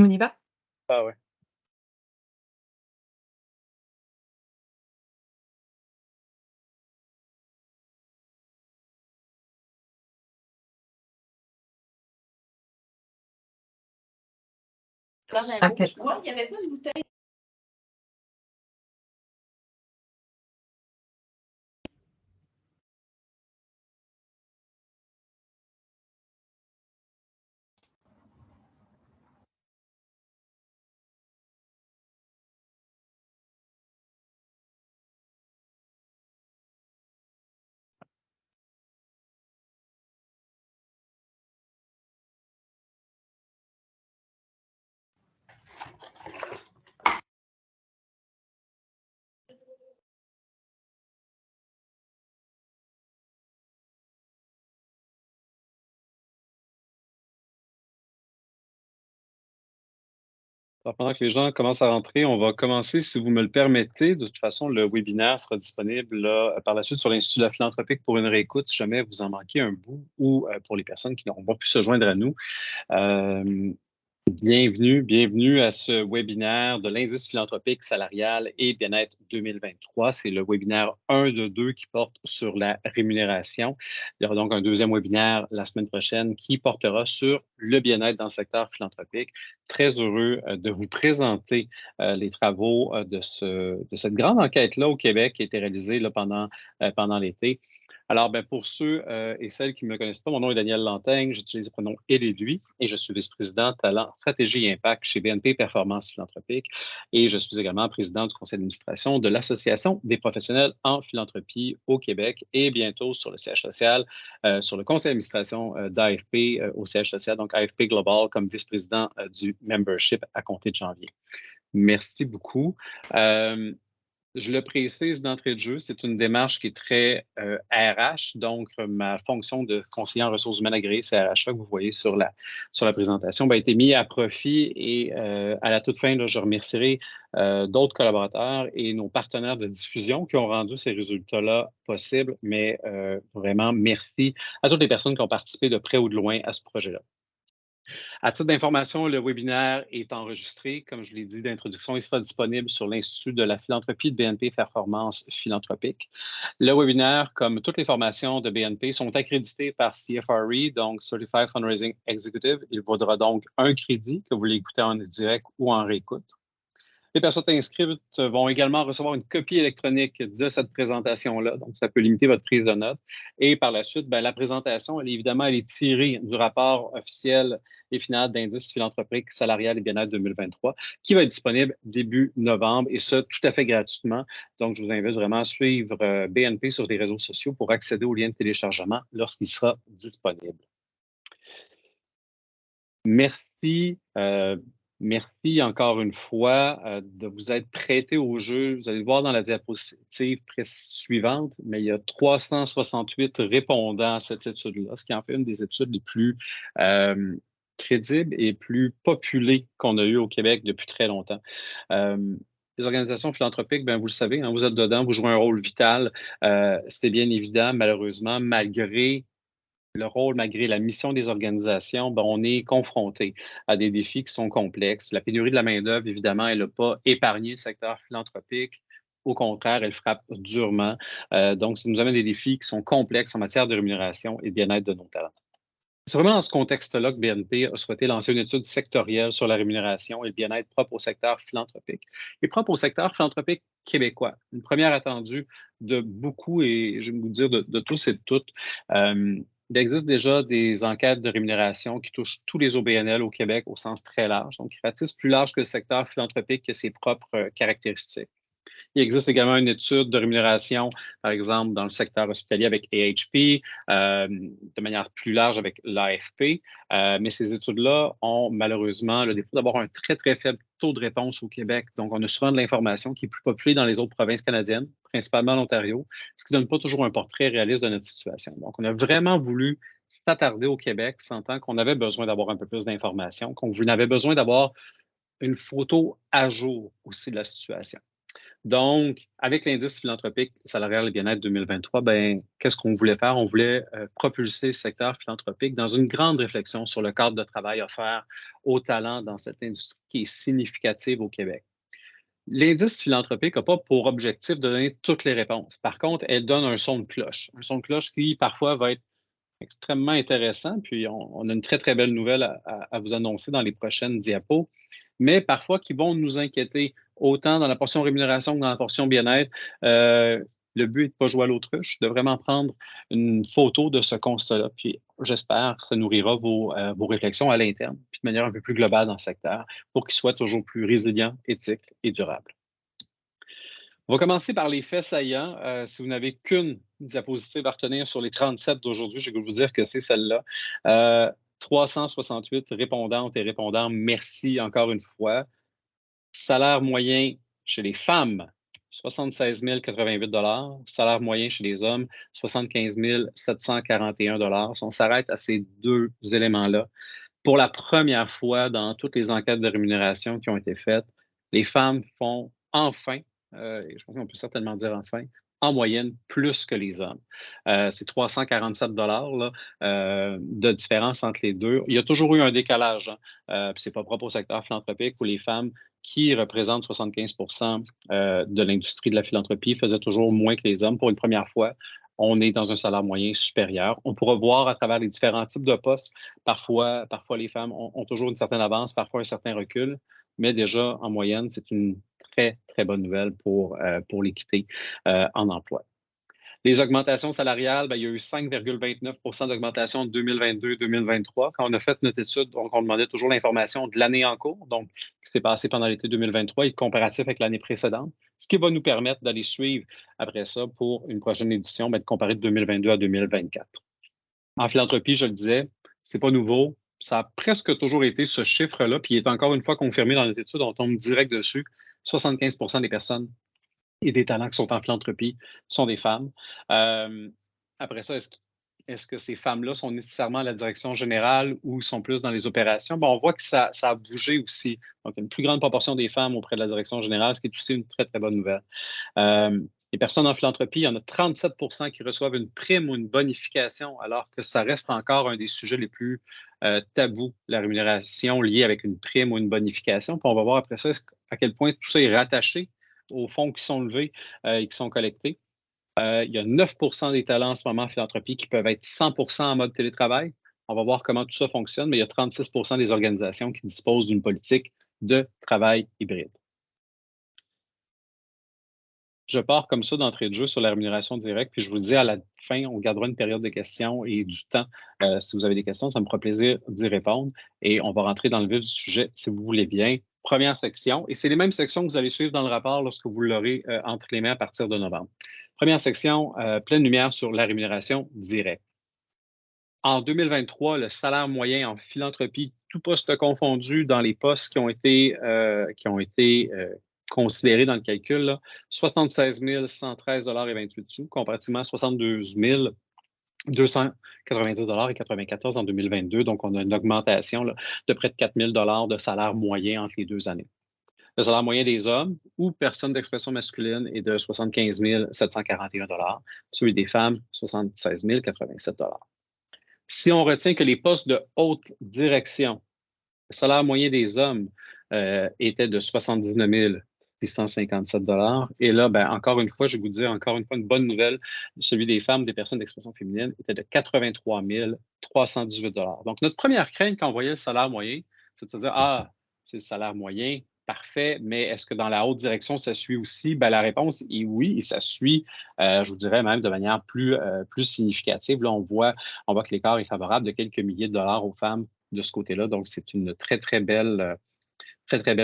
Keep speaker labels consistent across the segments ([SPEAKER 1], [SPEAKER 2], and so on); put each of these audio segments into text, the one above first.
[SPEAKER 1] On y va?
[SPEAKER 2] Ah ouais.
[SPEAKER 1] OK.
[SPEAKER 3] Ouais, il y avait pas de bouteille.
[SPEAKER 2] Alors, pendant que les gens commencent à rentrer, on va commencer, si vous me le permettez. De toute façon, le webinaire sera disponible là, par la suite sur l'Institut de la philanthropique pour une réécoute si jamais vous en manquez un bout ou pour les personnes qui n'auront pas pu se joindre à nous. Euh, bienvenue à ce webinaire de l'indice philanthropique salarial et bien-être 2023. C'est le webinaire 1 de 2 qui porte sur la rémunération. Il y aura donc un deuxième webinaire la semaine prochaine qui portera sur le bien-être dans le secteur philanthropique. Très heureux de vous présenter les travaux de cette grande enquête-là au Québec qui a été réalisée là, pendant l'été. Alors, pour ceux et celles qui ne me connaissent pas, mon nom est Daniel Lantaigne, j'utilise le pronom elle et lui et je suis vice-président talent, stratégie et impact chez BNP Performance Philanthropique et je suis également président du conseil d'administration de l'Association des professionnels en philanthropie au Québec et bientôt sur le siège social, sur le conseil d'administration d'AFP au siège social, donc AFP Global comme vice-président du membership à compter de janvier. Merci beaucoup. Je le précise d'entrée de jeu, c'est une démarche qui est très RH, donc ma fonction de conseiller en ressources humaines agréées CRHA que vous voyez sur la présentation a été mise à profit et à la toute fin, là, je remercierai d'autres collaborateurs et nos partenaires de diffusion qui ont rendu ces résultats-là possibles, mais vraiment merci à toutes les personnes qui ont participé de près ou de loin à ce projet-là. À titre d'information, le webinaire est enregistré. Comme je l'ai dit d'introduction, il sera disponible sur l'Institut de la philanthropie de BNP Performance Philanthropique. Le webinaire, comme toutes les formations de BNP, sont accréditées par CFRE, donc Certified Fundraising Executive. Il vaudra donc un crédit que vous l'écoutez en direct ou en réécoute. Les personnes inscrites vont également recevoir une copie électronique de cette présentation-là, donc ça peut limiter votre prise de notes. Et par la suite, la présentation, elle est tirée du rapport officiel et final d'indice philanthropique salarial et bien-être 2023, qui va être disponible début novembre, et ça tout à fait gratuitement. Donc, je vous invite vraiment à suivre BNP sur les réseaux sociaux pour accéder au lien de téléchargement lorsqu'il sera disponible. Merci. Merci encore une fois de vous être prêté au jeu. Vous allez le voir dans la diapositive suivante, mais il y a 368 répondants à cette étude-là, ce qui en fait une des études les plus crédibles et plus populées qu'on a eues au Québec depuis très longtemps. Les organisations philanthropiques, vous le savez, hein, vous êtes dedans, vous jouez un rôle vital. C'était bien évident, malheureusement, malgré le rôle, malgré la mission des organisations, on est confronté à des défis qui sont complexes. La pénurie de la main-d'œuvre, évidemment, elle n'a pas épargné le secteur philanthropique. Au contraire, elle frappe durement. Donc, ça nous amène des défis qui sont complexes en matière de rémunération et de bien-être de nos talents. C'est vraiment dans ce contexte-là que BNP a souhaité lancer une étude sectorielle sur la rémunération et le bien-être propre au secteur philanthropique et propre au secteur philanthropique québécois. Une première attendue de beaucoup, et je vais vous dire de tous et de toutes. Il existe déjà des enquêtes de rémunération qui touchent tous les OBNL au Québec au sens très large, donc qui ratissent plus large que le secteur philanthropique qui a ses propres caractéristiques. Il existe également une étude de rémunération, par exemple, dans le secteur hospitalier avec AHP, de manière plus large avec l'AFP. Mais ces études-là ont malheureusement le défaut d'avoir un très, très faible taux de réponse au Québec. Donc, on a souvent de l'information qui est plus populée dans les autres provinces canadiennes, principalement l'Ontario, ce qui ne donne pas toujours un portrait réaliste de notre situation. Donc, on a vraiment voulu s'attarder au Québec, sentant qu'on avait besoin d'avoir un peu plus d'informations, qu'on avait besoin d'avoir une photo à jour aussi de la situation. Donc, avec l'indice philanthropique salarial et bien-être 2023, ben, qu'est-ce qu'on voulait faire? On voulait propulser le secteur philanthropique dans une grande réflexion sur le cadre de travail offert aux talents dans cette industrie qui est significative au Québec. L'indice philanthropique n'a pas pour objectif de donner toutes les réponses. Par contre, elle donne un son de cloche qui parfois va être extrêmement intéressant. Puis, on a une très, très belle nouvelle à vous annoncer dans les prochaines diapos, mais parfois qui vont nous inquiéter, autant dans la portion rémunération que dans la portion bien-être. Le but est de ne pas jouer à l'autruche, de vraiment prendre une photo de ce constat-là. Puis, j'espère que ça nourrira vos réflexions à l'interne, puis de manière un peu plus globale dans le secteur, pour qu'il soit toujours plus résilient, éthique et durable. On va commencer par les faits saillants. Si vous n'avez qu'une diapositive à retenir sur les 37 d'aujourd'hui, je vais vous dire que c'est celle-là. 368 répondantes et répondants, merci encore une fois. Salaire moyen chez les femmes, 76 088 $. Salaire moyen chez les hommes, 75 741 $. Si on s'arrête à ces deux éléments-là, pour la première fois dans toutes les enquêtes de rémunération qui ont été faites, les femmes font enfin, et je pense qu'on peut certainement dire enfin, en moyenne plus que les hommes. C'est 347 là, de différence entre les deux. Il y a toujours eu un décalage. Puis c'est pas propre au secteur philanthropique où les femmes qui représentent 75 de l'industrie de la philanthropie faisaient toujours moins que les hommes. Pour une première fois, on est dans un salaire moyen supérieur. On pourra voir à travers les différents types de postes. Parfois les femmes ont toujours une certaine avance, parfois un certain recul, mais déjà, en moyenne, c'est une très, très bonne nouvelle pour l'équité en emploi. Les augmentations salariales, bien, il y a eu 5,29 d'augmentation en 2022-2023. Quand on a fait notre étude, donc on demandait toujours l'information de l'année en cours, donc ce qui s'est passé pendant l'été 2023 et comparatif avec l'année précédente, ce qui va nous permettre d'aller suivre après ça pour une prochaine édition, bien, de comparer de 2022 à 2024. En philanthropie, je le disais, c'est pas nouveau. Ça a presque toujours été ce chiffre-là, puis il est encore une fois confirmé dans notre étude, on tombe direct dessus. 75 des personnes et des talents qui sont en philanthropie sont des femmes. Après ça, est-ce que ces femmes-là sont nécessairement à la direction générale ou sont plus dans les opérations? Bon, on voit que ça a bougé aussi. Donc, une plus grande proportion des femmes auprès de la direction générale, ce qui est aussi une très, très bonne nouvelle. Les personnes en philanthropie, il y en a 37 qui reçoivent une prime ou une bonification, alors que ça reste encore un des sujets les plus tabous, la rémunération liée avec une prime ou une bonification. Puis on va voir après ça à quel point tout ça est rattaché aux fonds qui sont levés et qui sont collectés. Il y a 9 des talents en ce moment en philanthropie qui peuvent être 100 en mode télétravail. On va voir comment tout ça fonctionne, mais il y a 36 des organisations qui disposent d'une politique de travail hybride. Je pars comme ça d'entrée de jeu sur la rémunération directe, puis je vous le dis à la fin, on gardera une période de questions et du temps. Si vous avez des questions, ça me fera plaisir d'y répondre et on va rentrer dans le vif du sujet si vous voulez bien. Première section, et c'est les mêmes sections que vous allez suivre dans le rapport lorsque vous l'aurez entre les mains à partir de novembre. Première section, pleine lumière sur la rémunération directe. En 2023, le salaire moyen en philanthropie, tout poste confondu dans les postes qui ont été considérés dans le calcul, là, 76 113,28 comparativement à 72 290,94 en 2022. Donc, on a une augmentation là, de près de 4 000 de salaire moyen entre les deux années. Le salaire moyen des hommes ou personnes d'expression masculine est de 75 741 celui des femmes, 76 087 Si on retient que les postes de haute direction, le salaire moyen des hommes était de 79 657 Et là, ben, encore une fois, je vais vous dire encore une fois une bonne nouvelle. Celui des femmes, des personnes d'expression féminine, était de 83 318 Donc, notre première crainte quand on voyait le salaire moyen, c'est de se dire, ah, c'est le salaire moyen, parfait, mais est-ce que dans la haute direction, ça suit aussi? Ben, la réponse est oui, et ça suit, je vous dirais même de manière plus significative. Là, on voit que l'écart est favorable de quelques milliers de dollars aux femmes de ce côté-là. Donc, c'est une très, très belle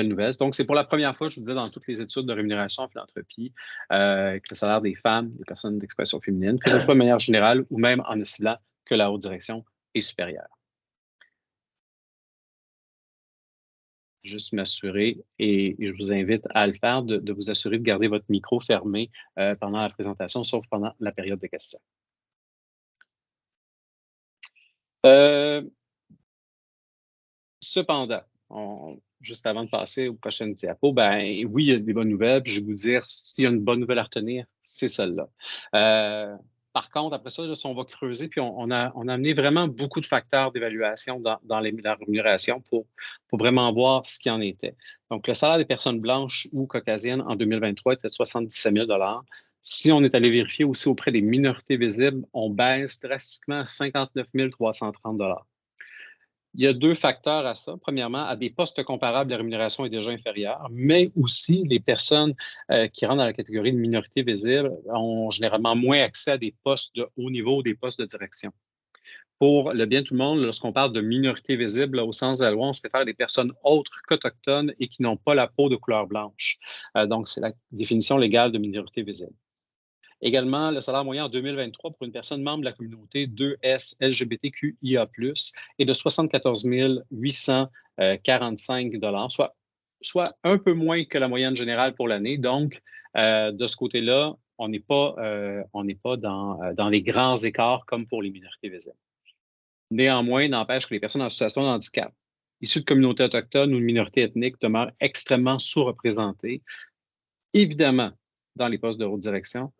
[SPEAKER 2] nouvelle. Donc, c'est pour la première fois, je vous disais, dans toutes les études de rémunération en philanthropie, que le salaire des femmes, des personnes d'expression féminine, que ce soit de manière générale ou même en oscillant, que la haute direction est supérieure. Juste m'assurer, et je vous invite à le faire, de vous assurer de garder votre micro fermé pendant la présentation, sauf pendant la période de questions. Cependant, juste avant de passer aux prochaines diapos, ben oui, il y a des bonnes nouvelles. Puis je vais vous dire, s'il y a une bonne nouvelle à retenir, c'est celle-là. Par contre, après ça, là, si on va creuser, puis on a amené vraiment beaucoup de facteurs d'évaluation dans la rémunération pour vraiment voir ce qu'il en était. Donc, le salaire des personnes blanches ou caucasiennes en 2023 était de 77 000. Si on est allé vérifier aussi auprès des minorités visibles, on baisse drastiquement à 59 330. Il y a deux facteurs à ça. Premièrement, à des postes comparables, la rémunération est déjà inférieure, mais aussi les personnes qui rentrent dans la catégorie de minorité visible ont généralement moins accès à des postes de haut niveau, des postes de direction. Pour le bien de tout le monde, lorsqu'on parle de minorité visible, au sens de la loi, on se réfère à des personnes autres qu'autochtones et qui n'ont pas la peau de couleur blanche. Donc, c'est la définition légale de minorité visible. Également, le salaire moyen en 2023 pour une personne membre de la communauté 2S LGBTQIA+, est de 74 845 soit un peu moins que la moyenne générale pour l'année. Donc, de ce côté-là, on n'est pas dans les grands écarts comme pour les minorités visibles. Néanmoins, n'empêche que les personnes en situation de handicap, issues de communautés autochtones ou de minorités ethniques, demeurent extrêmement sous-représentées, évidemment dans les postes de haute direction,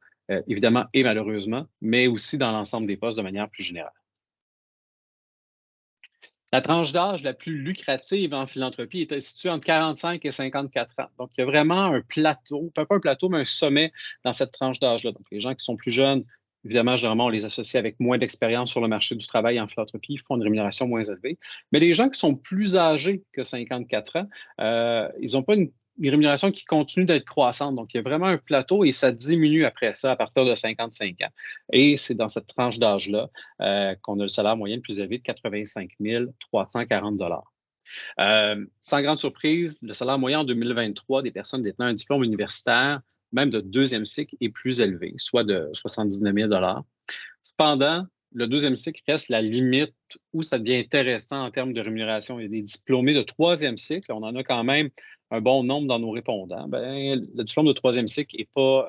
[SPEAKER 2] évidemment et malheureusement, mais aussi dans l'ensemble des postes de manière plus générale. La tranche d'âge la plus lucrative en philanthropie est située entre 45 et 54 ans. Donc, il y a vraiment un plateau, pas un plateau, mais un sommet dans cette tranche d'âge-là. Donc, les gens qui sont plus jeunes, évidemment, généralement, on les associe avec moins d'expérience sur le marché du travail en philanthropie, font une rémunération moins élevée. Mais les gens qui sont plus âgés que 54 ans, ils n'ont pas une rémunération qui continue d'être croissante. Donc, il y a vraiment un plateau et ça diminue après ça à partir de 55 ans. Et c'est dans cette tranche d'âge-là qu'on a le salaire moyen le plus élevé de 85 340 sans grande surprise, le salaire moyen en 2023 des personnes détenant un diplôme universitaire, même de deuxième cycle, est plus élevé, soit de 79 000 Cependant, le deuxième cycle reste la limite où ça devient intéressant en termes de rémunération. Il y a des diplômés de troisième cycle, on en a quand même un bon nombre dans nos répondants. Le diplôme de troisième cycle n'est pas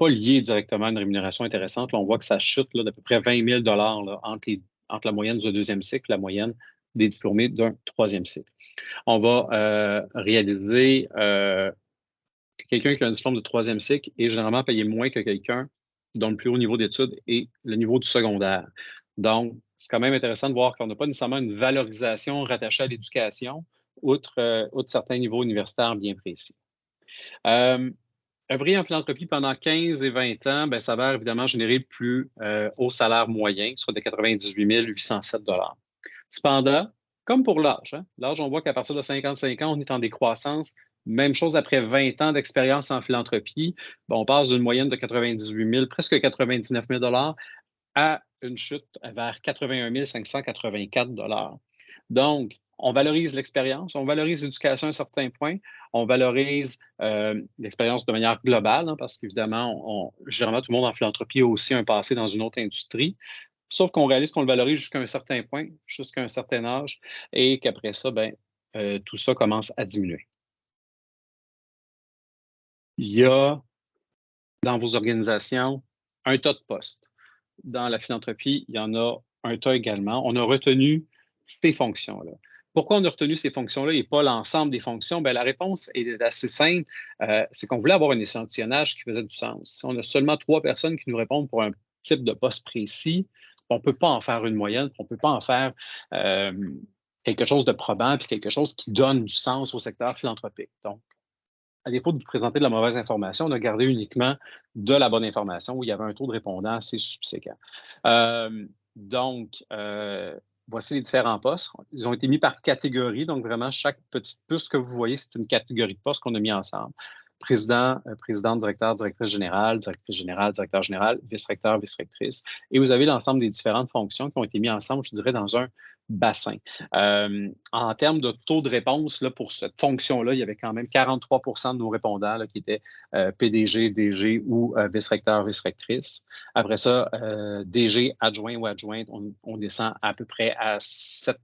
[SPEAKER 2] lié directement à une rémunération intéressante. Là, on voit que ça chute d'à peu près 20 000 là, entre la moyenne du deuxième cycle et la moyenne des diplômés d'un troisième cycle. On va réaliser que quelqu'un qui a un diplôme de troisième cycle est généralement payé moins que quelqu'un dont le plus haut niveau d'études est le niveau du secondaire. Donc, c'est quand même intéressant de voir qu'on n'a pas nécessairement une valorisation rattachée à l'éducation, outre certains niveaux universitaires bien précis. Œuvrer en philanthropie pendant 15 et 20 ans, ben, ça va évidemment générer le plus haut salaire moyen, soit de 98 807 Cependant, comme pour l'âge, l'âge, on voit qu'à partir de 55 ans, on est en décroissance. Même chose après 20 ans d'expérience en philanthropie. Ben, on passe d'une moyenne de 98 000, presque 99 000 à une chute vers 81 584 Donc, on valorise l'expérience, on valorise l'éducation à un certain point, on valorise l'expérience de manière globale, parce qu'évidemment, généralement, tout le monde en philanthropie a aussi un passé dans une autre industrie, sauf qu'on réalise qu'on le valorise jusqu'à un certain point, jusqu'à un certain âge, et qu'après ça, tout ça commence à diminuer. Il y a dans vos organisations un tas de postes. Dans la philanthropie, il y en a un tas également. On a retenu ces fonctions-là. Pourquoi on a retenu ces fonctions-là et pas l'ensemble des fonctions? Bien, la réponse est assez simple. C'est qu'on voulait avoir un échantillonnage qui faisait du sens. Si on a seulement 3 personnes qui nous répondent pour un type de poste précis, on ne peut pas en faire une moyenne, on ne peut pas en faire quelque chose de probant puis quelque chose qui donne du sens au secteur philanthropique. Donc, à défaut de vous présenter de la mauvaise information, on a gardé uniquement de la bonne information où il y avait un taux de répondants assez subséquent. Voici les différents postes. Ils ont été mis par catégorie, donc vraiment, chaque petite puce que vous voyez, c'est une catégorie de postes qu'on a mis ensemble. Président, directeur, directrice générale, directeur général, vice-recteur, vice-rectrice. Et vous avez l'ensemble des différentes fonctions qui ont été mises ensemble, je dirais, dans un bassin. En termes de taux de réponse, là, pour cette fonction-là, il y avait quand même 43 de nos répondants là, qui étaient PDG, DG ou vice-recteur, vice-rectrice. Après ça, DG, adjoint ou adjointe, on descend à peu près à 7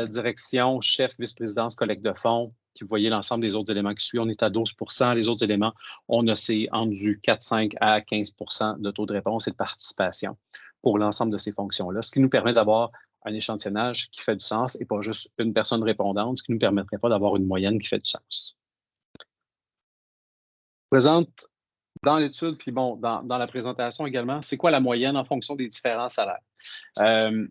[SPEAKER 2] direction, chef, vice-présidence, collecte de fonds. Vous voyez l'ensemble des autres éléments qui suivent, on est à 12 Les autres éléments, on a entre du 4, 5 à 15 de taux de réponse et de participation pour l'ensemble de ces fonctions-là, ce qui nous permet d'avoir un échantillonnage qui fait du sens et pas juste une personne répondante, ce qui ne nous permettrait pas d'avoir une moyenne qui fait du sens. Présente dans l'étude, puis bon, dans la présentation également, c'est quoi la moyenne en fonction des différents salaires? Euh,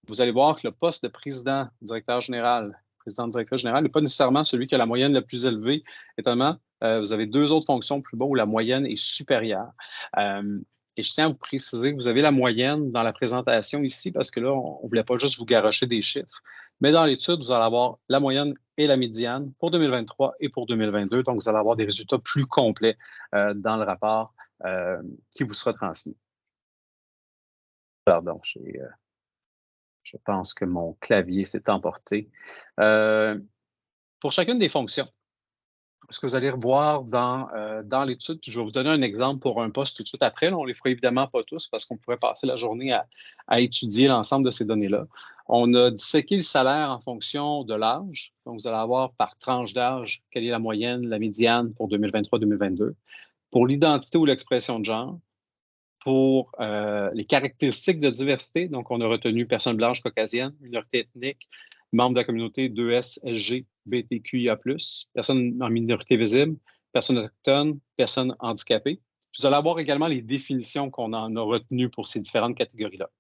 [SPEAKER 2] vous allez voir que le poste de président, directeur général, président-directeur général n'est pas nécessairement celui qui a la moyenne la plus élevée. Étonnamment, vous avez deux autres fonctions plus bas où la moyenne est supérieure. Et je tiens à vous préciser que vous avez la moyenne dans la présentation ici parce que là, on ne voulait pas juste vous garrocher des chiffres. Mais dans l'étude, vous allez avoir la moyenne et la médiane pour 2023 et pour 2022. Donc, vous allez avoir des résultats plus complets dans le rapport qui vous sera transmis. Pardon, je pense que mon clavier s'est emporté. Pour chacune des fonctions, ce que vous allez revoir dans l'étude, puis je vais vous donner un exemple pour un poste tout de suite après. Là, on ne les fera évidemment pas tous parce qu'on pourrait passer la journée à étudier l'ensemble de ces données-là. On a disséqué le salaire en fonction de l'âge. Donc, vous allez avoir par tranche d'âge quelle est la moyenne, la médiane pour 2023-2022. Pour l'identité ou l'expression de genre, pour les caractéristiques de diversité, donc on a retenu personnes blanches caucasiennes, minorité ethnique, membres de la communauté 2S, SG, BTQIA+, personnes en minorité visible, personnes autochtones, personnes handicapées. Vous allez avoir également les définitions qu'on en a retenues pour ces différentes catégories-là.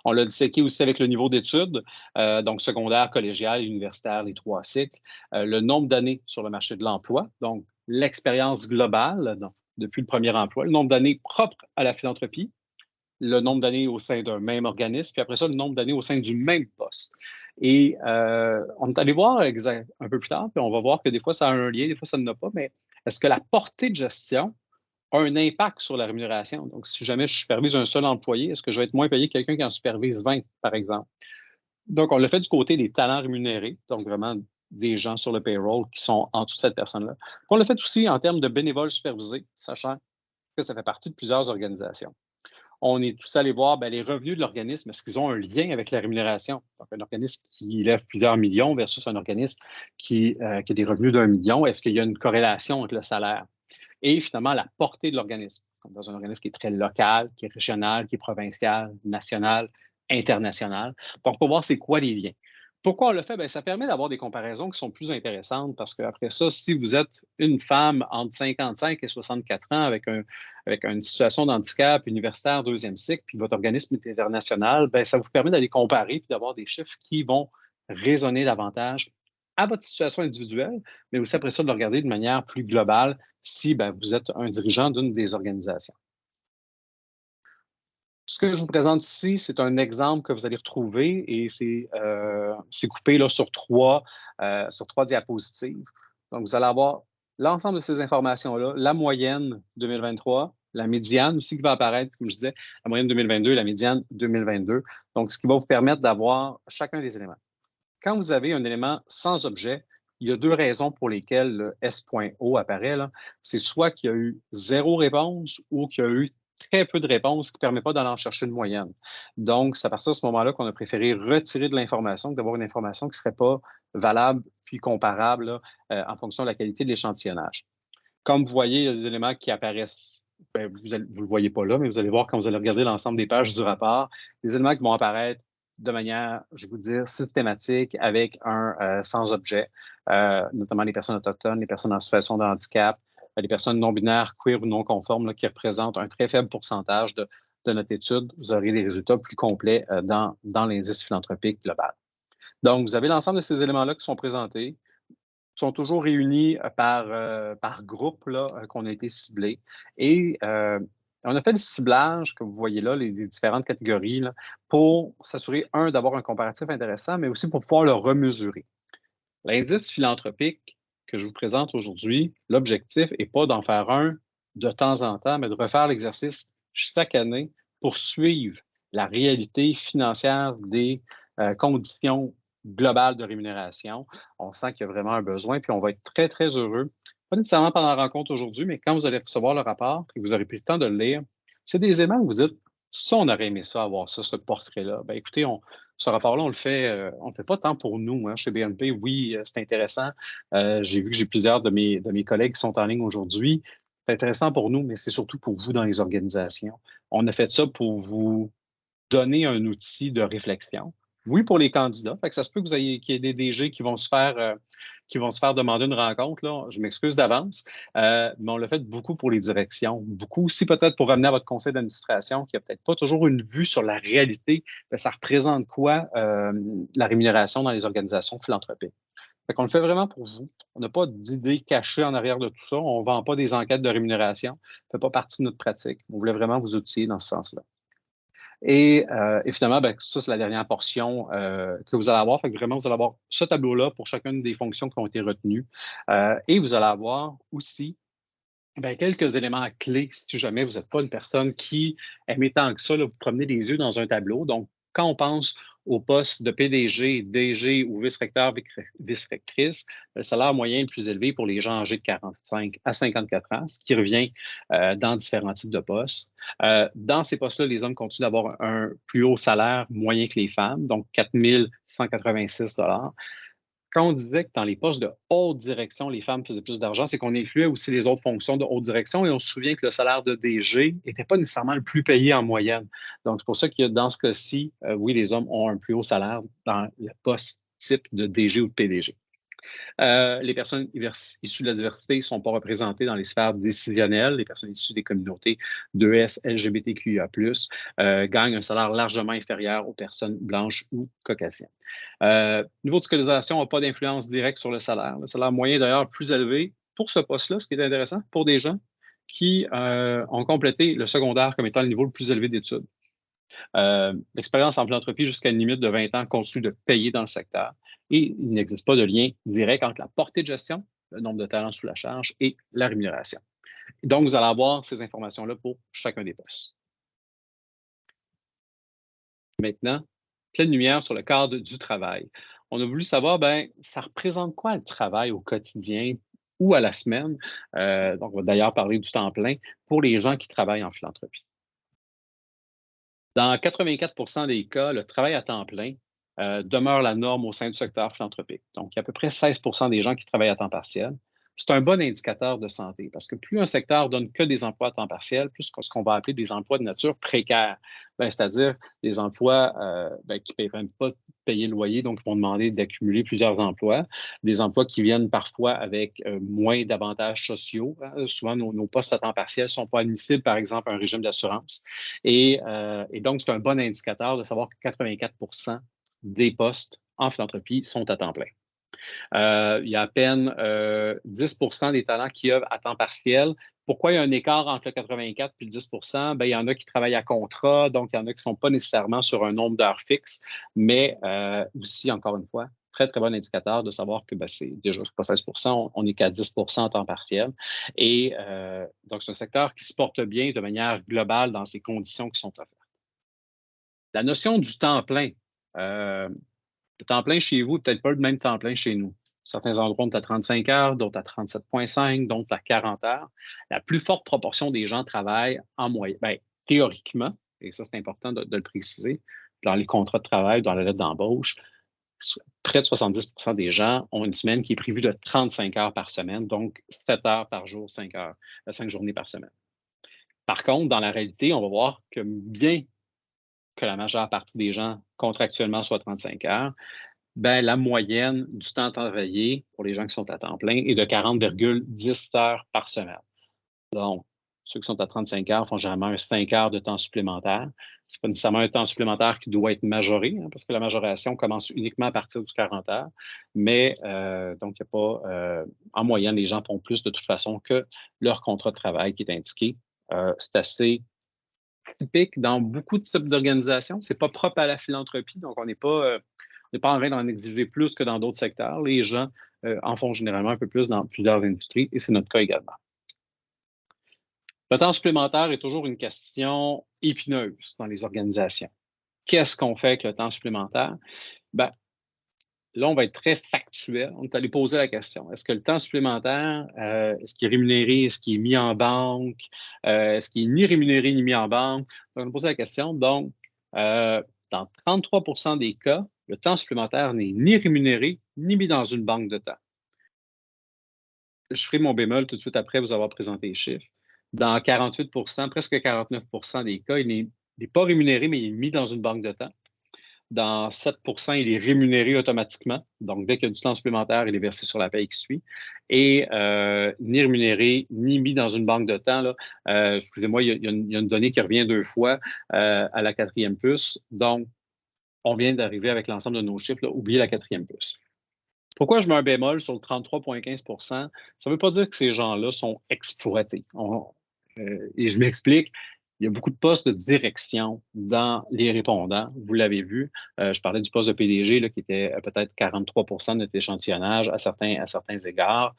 [SPEAKER 2] On l'a disséqué aussi avec le niveau d'études, donc secondaire, collégial, universitaire, les trois cycles, le nombre d'années sur le marché de l'emploi, donc l'expérience globale donc, depuis le premier emploi, le nombre d'années propres à la philanthropie, le nombre d'années au sein d'un même organisme, puis après ça, le nombre d'années au sein du même poste. Et on est allé voir un peu plus tard, puis on va voir que des fois, ça a un lien, des fois, ça n'en a pas, mais est-ce que la portée de gestion a un impact sur la rémunération? Donc, si jamais je supervise un seul employé, est-ce que je vais être moins payé que quelqu'un qui en supervise 20, par exemple? Donc, on l'a fait du côté des talents rémunérés, donc vraiment des gens sur le payroll qui sont en dessous de cette personne-là. On l'a fait aussi en termes de bénévoles supervisés, sachant que ça fait partie de plusieurs organisations. On est tous allés voir les revenus de l'organisme, est-ce qu'ils ont un lien avec la rémunération? Donc, un organisme qui lève plusieurs millions versus un organisme qui a des revenus d'1 million, est-ce qu'il y a une corrélation avec le salaire? Et finalement, la portée de l'organisme. Dans un organisme qui est très local, qui est régional, qui est provincial, national, international. Donc, pour voir c'est quoi les liens. Pourquoi on le fait? Bien, ça permet d'avoir des comparaisons qui sont plus intéressantes parce qu'après ça, si vous êtes une femme entre 55 et 64 ans avec une situation de handicap universitaire deuxième cycle, puis votre organisme est international, bien, ça vous permet d'aller comparer et d'avoir des chiffres qui vont résonner davantage à votre situation individuelle, mais aussi après ça de le regarder de manière plus globale si vous êtes un dirigeant d'une des organisations. Ce que je vous présente ici, c'est un exemple que vous allez retrouver et c'est coupé là, sur trois diapositives. Donc, vous allez avoir l'ensemble de ces informations-là, la moyenne 2023, la médiane aussi qui va apparaître, comme je disais, la moyenne 2022 et la médiane 2022. Donc, ce qui va vous permettre d'avoir chacun des éléments. Quand vous avez un élément sans objet, il y a deux raisons pour lesquelles le S.O apparaît. C'est soit qu'il y a eu zéro réponse ou qu'il y a eu très peu de réponses qui ne permet pas d'aller en chercher une moyenne. Donc, c'est à partir de ce moment-là qu'on a préféré retirer de l'information, d'avoir une information qui ne serait pas valable puis comparable en fonction de la qualité de l'échantillonnage. Comme vous voyez, il y a des éléments qui apparaissent. Vous ne le voyez pas là, mais vous allez voir quand vous allez regarder l'ensemble des pages du rapport, des éléments qui vont apparaître de manière, je vais vous dire, systématique avec un sans-objet, notamment les personnes autochtones, les personnes en situation de handicap, les personnes non-binaires, queer ou non-conformes, qui représentent un très faible pourcentage de notre étude. Vous aurez des résultats plus complets dans l'indice philanthropique global. Donc, vous avez l'ensemble de ces éléments-là qui sont présentés, sont toujours réunis par groupe qu'on a été ciblés. Et on a fait le ciblage, que vous voyez là, les différentes catégories, là, pour s'assurer, d'avoir un comparatif intéressant, mais aussi pour pouvoir le remesurer. L'indice philanthropique que je vous présente aujourd'hui, l'objectif n'est pas d'en faire un de temps en temps, mais de refaire l'exercice chaque année pour suivre la réalité financière des conditions globales de rémunération. On sent qu'il y a vraiment un besoin, puis on va être très, très heureux, pas nécessairement pendant la rencontre aujourd'hui, mais quand vous allez recevoir le rapport et que vous aurez pris le temps de le lire, c'est des éléments où vous dites, ça, on aurait aimé ça, avoir ça, ce portrait-là. Bien, écoutez, ce rapport-là, on le fait pas tant pour nous, chez BNP. Oui, c'est intéressant. J'ai vu que j'ai plusieurs de mes collègues qui sont en ligne aujourd'hui. C'est intéressant pour nous, mais c'est surtout pour vous dans les organisations. On a fait ça pour vous donner un outil de réflexion, Oui, pour les candidats. Fait que ça se peut que qu'il y ait des DG qui vont se faire demander une rencontre, là. Je m'excuse d'avance. Mais on l'a fait beaucoup pour les directions. Beaucoup aussi peut-être pour ramener à votre conseil d'administration qui n'a peut-être pas toujours une vue sur la réalité. Ben, ça représente quoi, la rémunération dans les organisations philanthropiques. Fait qu'on le fait vraiment pour vous. On n'a pas d'idée cachée en arrière de tout ça. On ne vend pas des enquêtes de rémunération. Ça ne fait pas partie de notre pratique. On voulait vraiment vous outiller dans ce sens-là. Et finalement, ben, ça, c'est la dernière portion que vous allez avoir. Fait que vraiment, vous allez avoir ce tableau-là pour chacune des fonctions qui ont été retenues. Et vous allez avoir aussi ben, quelques éléments clés si jamais vous n'êtes pas une personne qui aime tant que ça, là, vous promener les yeux dans un tableau. Donc, quand on pense au poste de PDG, DG ou vice-recteur, vice-rectrice, le salaire moyen le plus élevé pour les gens âgés de 45 à 54 ans, ce qui revient dans différents types de postes. Dans ces postes-là, les hommes continuent d'avoir un plus haut salaire moyen que les femmes, donc 4 186 quand on disait que dans les postes de haute direction, les femmes faisaient plus d'argent, c'est qu'on incluait aussi les autres fonctions de haute direction et on se souvient que le salaire de DG n'était pas nécessairement le plus payé en moyenne. Donc, c'est pour ça que dans ce cas-ci, oui, les hommes ont un plus haut salaire dans le poste type de DG ou de PDG. Les personnes issues de la diversité ne sont pas représentées dans les sphères décisionnelles. Les personnes issues des communautés 2S, LGBTQIA+, gagnent un salaire largement inférieur aux personnes blanches ou caucasiennes. Niveau de scolarisation n'a pas d'influence directe sur le salaire. Le salaire moyen, d'ailleurs, plus élevé pour ce poste-là, ce qui est intéressant, pour des gens qui ont complété le secondaire comme étant le niveau le plus élevé d'études. L'expérience en philanthropie jusqu'à une limite de 20 ans continue de payer dans le secteur et il n'existe pas de lien direct entre la portée de gestion, le nombre de talents sous la charge et la rémunération. Donc, vous allez avoir ces informations-là pour chacun des postes. Maintenant, pleine lumière sur le cadre du travail. On a voulu savoir, ben, ça représente quoi le travail au quotidien ou à la semaine? Donc, on va d'ailleurs parler du temps plein pour les gens qui travaillent en philanthropie. Dans 84 des cas, le travail à temps plein demeure la norme au sein du secteur philanthropique. Donc, il y a à peu près 16 des gens qui travaillent à temps partiel. C'est un bon indicateur de santé parce que plus un secteur donne que des emplois à temps partiel, plus ce qu'on va appeler des emplois de nature précaire, ben, c'est-à-dire des emplois ben, qui ne peuvent même pas payer le loyer, donc ils vont demander d'accumuler plusieurs emplois, des emplois qui viennent parfois avec moins d'avantages sociaux. Hein. Souvent, nos postes à temps partiel ne sont pas admissibles, par exemple, à un régime d'assurance. Et donc, c'est un bon indicateur de savoir que 84 des postes en philanthropie sont à temps plein. Il y a à peine 10 des talents qui œuvrent à temps partiel. Pourquoi il y a un écart entre le 84 et le 10 ben, il y en a qui travaillent à contrat, donc il y en a qui ne sont pas nécessairement sur un nombre d'heures fixe, mais aussi, encore une fois, très, très bon indicateur de savoir que ben, c'est déjà pas 16 on n'est qu'à 10 en temps partiel. Et donc, c'est un secteur qui se porte bien de manière globale dans ces conditions qui sont offertes. La notion du temps plein. Le temps plein chez vous n'est peut-être pas le même temps plein chez nous. Certains endroits ont à 35 heures, d'autres à 37,5, d'autres à 40 heures. La plus forte proportion des gens travaillent en moyenne. Bien, théoriquement, et ça, c'est important de le préciser, dans les contrats de travail, dans la lettre d'embauche, près de 70 des gens ont une semaine qui est prévue de 35 heures par semaine, donc 7 heures par jour, 5 heures, 5 journées par semaine. Par contre, dans la réalité, on va voir que bien que la majeure partie des gens contractuellement soient 35 heures, ben, la moyenne du temps travaillé pour les gens qui sont à temps plein est de 40,10 heures par semaine. Donc, ceux qui sont à 35 heures font généralement un 5 heures de temps supplémentaire. Ce n'est pas nécessairement un temps supplémentaire qui doit être majoré, hein, parce que la majoration commence uniquement à partir du 40 heures. Mais donc, il n'y a pas, en moyenne, les gens font plus de toute façon que leur contrat de travail qui est indiqué. C'est assez typique dans beaucoup de types d'organisations. Ce n'est pas propre à la philanthropie, donc on n'est pas en train d'en exiger plus que dans d'autres secteurs. Les gens en font généralement un peu plus dans plusieurs industries et c'est notre cas également. Le temps supplémentaire est toujours une question épineuse dans les organisations. Qu'est-ce qu'on fait avec le temps supplémentaire? Ben, là, on va être très factuel. On est allé poser la question. Est-ce que le temps supplémentaire, est-ce qu'il est rémunéré? Est-ce qu'il est mis en banque? Est-ce qu'il est ni rémunéré ni mis en banque? Donc, on a posé la question. Donc, dans 33 des cas, le temps supplémentaire n'est ni rémunéré ni mis dans une banque de temps. Je ferai mon bémol tout de suite après vous avoir présenté les chiffres. Dans 48 presque 49 des cas, il n'est pas rémunéré, mais il est mis dans une banque de temps. Dans 7 il est rémunéré automatiquement. Donc, dès qu'il y a du temps supplémentaire, il est versé sur la paie qui suit. Et ni rémunéré, ni mis dans une banque de temps. Là. Excusez-moi, il y a une donnée qui revient 2 fois à la quatrième puce. Donc, on vient d'arriver avec l'ensemble de nos chiffres. Là, oubliez la quatrième puce. Pourquoi je mets un bémol sur le 33,15 ça ne veut pas dire que ces gens-là sont exploités. Et je m'explique. Il y a beaucoup de postes de direction dans les répondants. Vous l'avez vu. Je parlais du poste de PDG là, qui était peut-être 43 de notre échantillonnage à certains égards.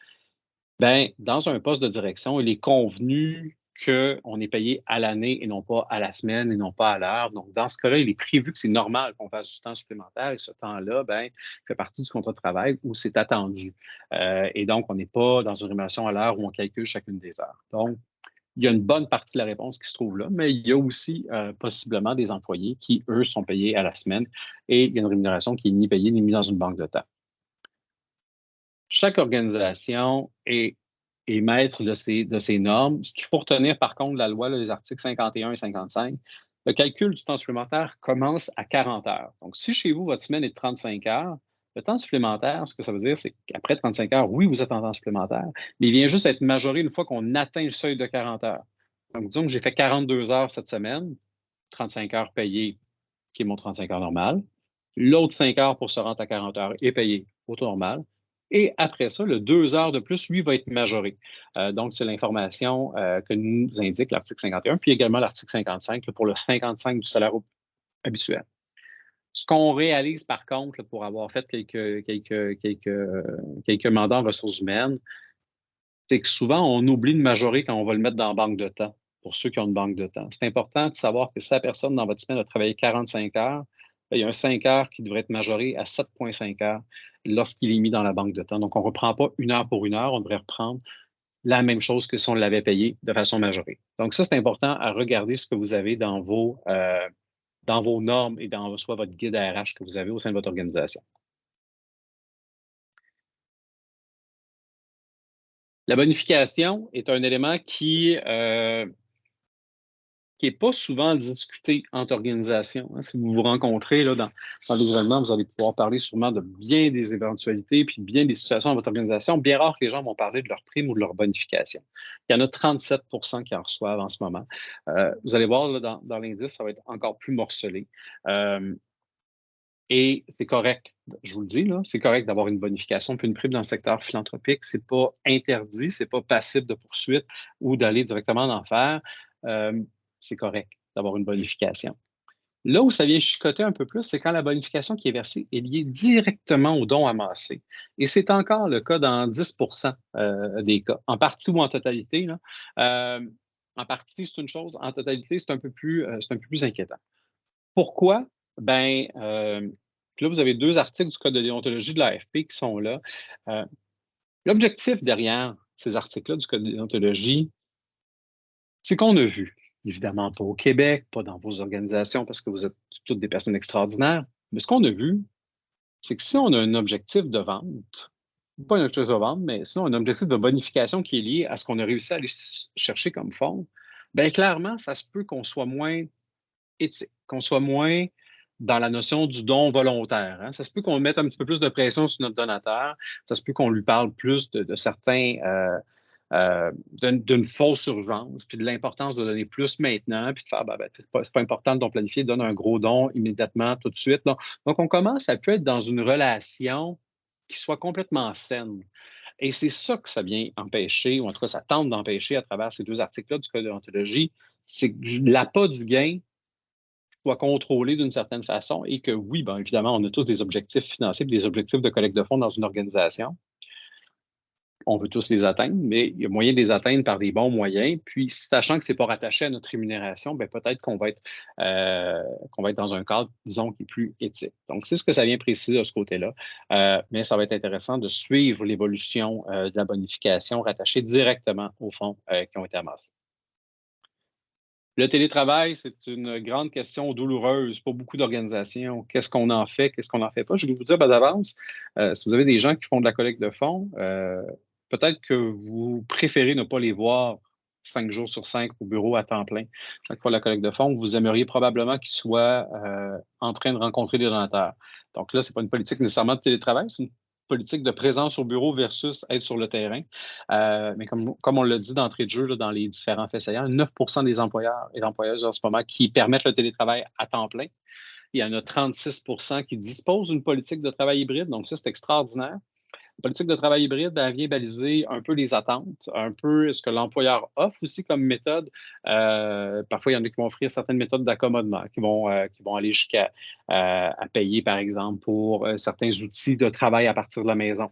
[SPEAKER 2] Ben, dans un poste de direction, il est convenu qu'on est payé à l'année et non pas à la semaine et non pas à l'heure. Donc, dans ce cas-là, il est prévu que c'est normal qu'on fasse du temps supplémentaire et ce temps-là, ben, fait partie du contrat de travail où c'est attendu. Et donc, on n'est pas dans une rémunération à l'heure où on calcule chacune des heures. Donc, il y a une bonne partie de la réponse qui se trouve là, mais il y a aussi possiblement des employés qui, eux, sont payés à la semaine et il y a une rémunération qui n'est ni payée ni mise dans une banque de temps. Chaque organisation est maître de ses normes. Ce qu'il faut retenir, par contre, la loi, là, les articles 51 et 55, le calcul du temps supplémentaire commence à 40 heures. Donc, si chez vous, votre semaine est de 35 heures, le temps supplémentaire, ce que ça veut dire, c'est qu'après 35 heures, oui, vous êtes en temps supplémentaire, mais il vient juste être majoré une fois qu'on atteint le seuil de 40 heures. Donc, disons que j'ai fait 42 heures cette semaine, 35 heures payées, qui est mon 35 heures normal. L'autre 5 heures pour se rendre à 40 heures est payé au taux normal. Et après ça, le 2 heures de plus, lui, va être majoré. Donc, c'est l'information que nous indique l'article 51, puis également l'article 55 là, pour le 55 du salaire habituel. Ce qu'on réalise, par contre, là, pour avoir fait quelques mandats en ressources humaines, c'est que souvent, on oublie de majorer quand on va le mettre dans la banque de temps, pour ceux qui ont une banque de temps. C'est important de savoir que si la personne dans votre semaine a travaillé 45 heures, il y a un 5 heures qui devrait être majoré à 7,5 heures lorsqu'il est mis dans la banque de temps. Donc, on ne reprend pas 1 heure pour 1 heure, on devrait reprendre la même chose que si on l'avait payé de façon majorée. Donc, ça, c'est important à regarder ce que vous avez dans vos normes et dans soit votre guide RH que vous avez au sein de votre organisation. La bonification est un élément qui n'est pas souvent discuté entre organisations. Hein. Si vous vous rencontrez là, dans les événements, vous allez pouvoir parler sûrement de bien des éventualités puis bien des situations dans votre organisation. Bien rare que les gens vont parler de leur prime ou de leur bonification. Il y en a 37 qui en reçoivent en ce moment. Vous allez voir là, dans l'indice, ça va être encore plus morcelé. Et c'est correct, je vous le dis, là, c'est correct d'avoir une bonification puis une prime dans le secteur philanthropique. C'est pas interdit, c'est pas passible de poursuite ou d'aller directement en enfer. C'est correct d'avoir une bonification. Là où ça vient chicoter un peu plus, c'est quand la bonification qui est versée est liée directement au don amassé. Et c'est encore le cas dans 10 des cas, en partie ou en totalité. Là. En partie, c'est une chose, en totalité, c'est un peu plus inquiétant. Pourquoi? Ben, là, vous avez 2 articles du Code de déontologie de l'AFP qui sont là. L'objectif derrière ces articles-là du Code de déontologie, c'est qu'on a vu, évidemment pas au Québec, pas dans vos organisations parce que vous êtes toutes des personnes extraordinaires, mais ce qu'on a vu, c'est que si on a un objectif de vente, pas un objectif de vente, mais sinon un objectif de bonification qui est lié à ce qu'on a réussi à aller chercher comme fonds, bien clairement, ça se peut qu'on soit moins éthique, qu'on soit moins dans la notion du don volontaire. Hein. Ça se peut qu'on mette un petit peu plus de pression sur notre donateur. Ça se peut qu'on lui parle plus de certains, d'une fausse urgence, puis de l'importance de donner plus maintenant, puis de faire, c'est pas important de don planifié, donne un gros don immédiatement, tout de suite. Donc, on commence à peut être dans une relation qui soit complètement saine. Et c'est ça que ça vient empêcher, ou en tout cas, ça tente d'empêcher à travers ces 2 articles-là du Code de déontologie, c'est que l'appât du gain soit contrôlé d'une certaine façon et que oui, bien évidemment, on a tous des objectifs financiers et des objectifs de collecte de fonds dans une organisation. On veut tous les atteindre, mais il y a moyen de les atteindre par des bons moyens. Puis, sachant que ce n'est pas rattaché à notre rémunération, bien, peut-être qu'on va être dans un cadre, disons, qui est plus éthique. Donc, c'est ce que ça vient préciser de ce côté-là. Mais ça va être intéressant de suivre l'évolution de la bonification rattachée directement aux fonds qui ont été amassés. Le télétravail, c'est une grande question douloureuse pour beaucoup d'organisations. Qu'est-ce qu'on en fait? Qu'est-ce qu'on n'en fait pas? Je vais vous dire d'avance, si vous avez des gens qui font de la collecte de fonds, peut-être que vous préférez ne pas les voir 5 jours sur 5 au bureau à temps plein, chaque fois la collecte de fonds, vous aimeriez probablement qu'ils soient en train de rencontrer des donateurs. Donc là, ce n'est pas une politique nécessairement de télétravail, c'est une politique de présence au bureau versus être sur le terrain. Mais comme on l'a dit d'entrée de jeu là, dans les différents faits saillants, 9 des employeurs et employeuses en ce moment qui permettent le télétravail à temps plein. Il y en a 36 qui disposent d'une politique de travail hybride. Donc, ça, c'est extraordinaire. La politique de travail hybride, elle vient baliser un peu les attentes, un peu ce que l'employeur offre aussi comme méthode. Parfois, il y en a qui vont offrir certaines méthodes d'accommodement, qui vont aller jusqu'à à payer, par exemple, pour certains outils de travail à partir de la maison.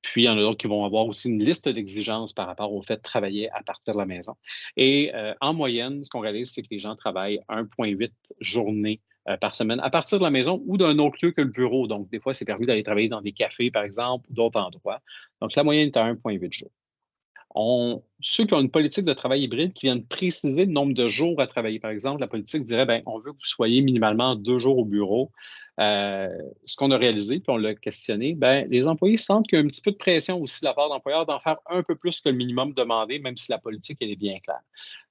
[SPEAKER 2] Puis, il y en a d'autres qui vont avoir aussi une liste d'exigences par rapport au fait de travailler à partir de la maison. Et en moyenne, ce qu'on réalise, c'est que les gens travaillent 1,8 journées par semaine à partir de la maison ou d'un autre lieu que le bureau. Donc, des fois, c'est permis d'aller travailler dans des cafés, par exemple, ou d'autres endroits. Donc, la moyenne est à 1,8 jours. Ceux qui ont une politique de travail hybride qui viennent préciser le nombre de jours à travailler, par exemple, la politique dirait, bien, on veut que vous soyez minimalement 2 jours au bureau. Ce qu'on a réalisé, puis on l'a questionné, bien, les employés sentent qu'il y a un petit peu de pression aussi de la part d'employeurs d'en faire un peu plus que le minimum demandé, même si la politique, elle est bien claire.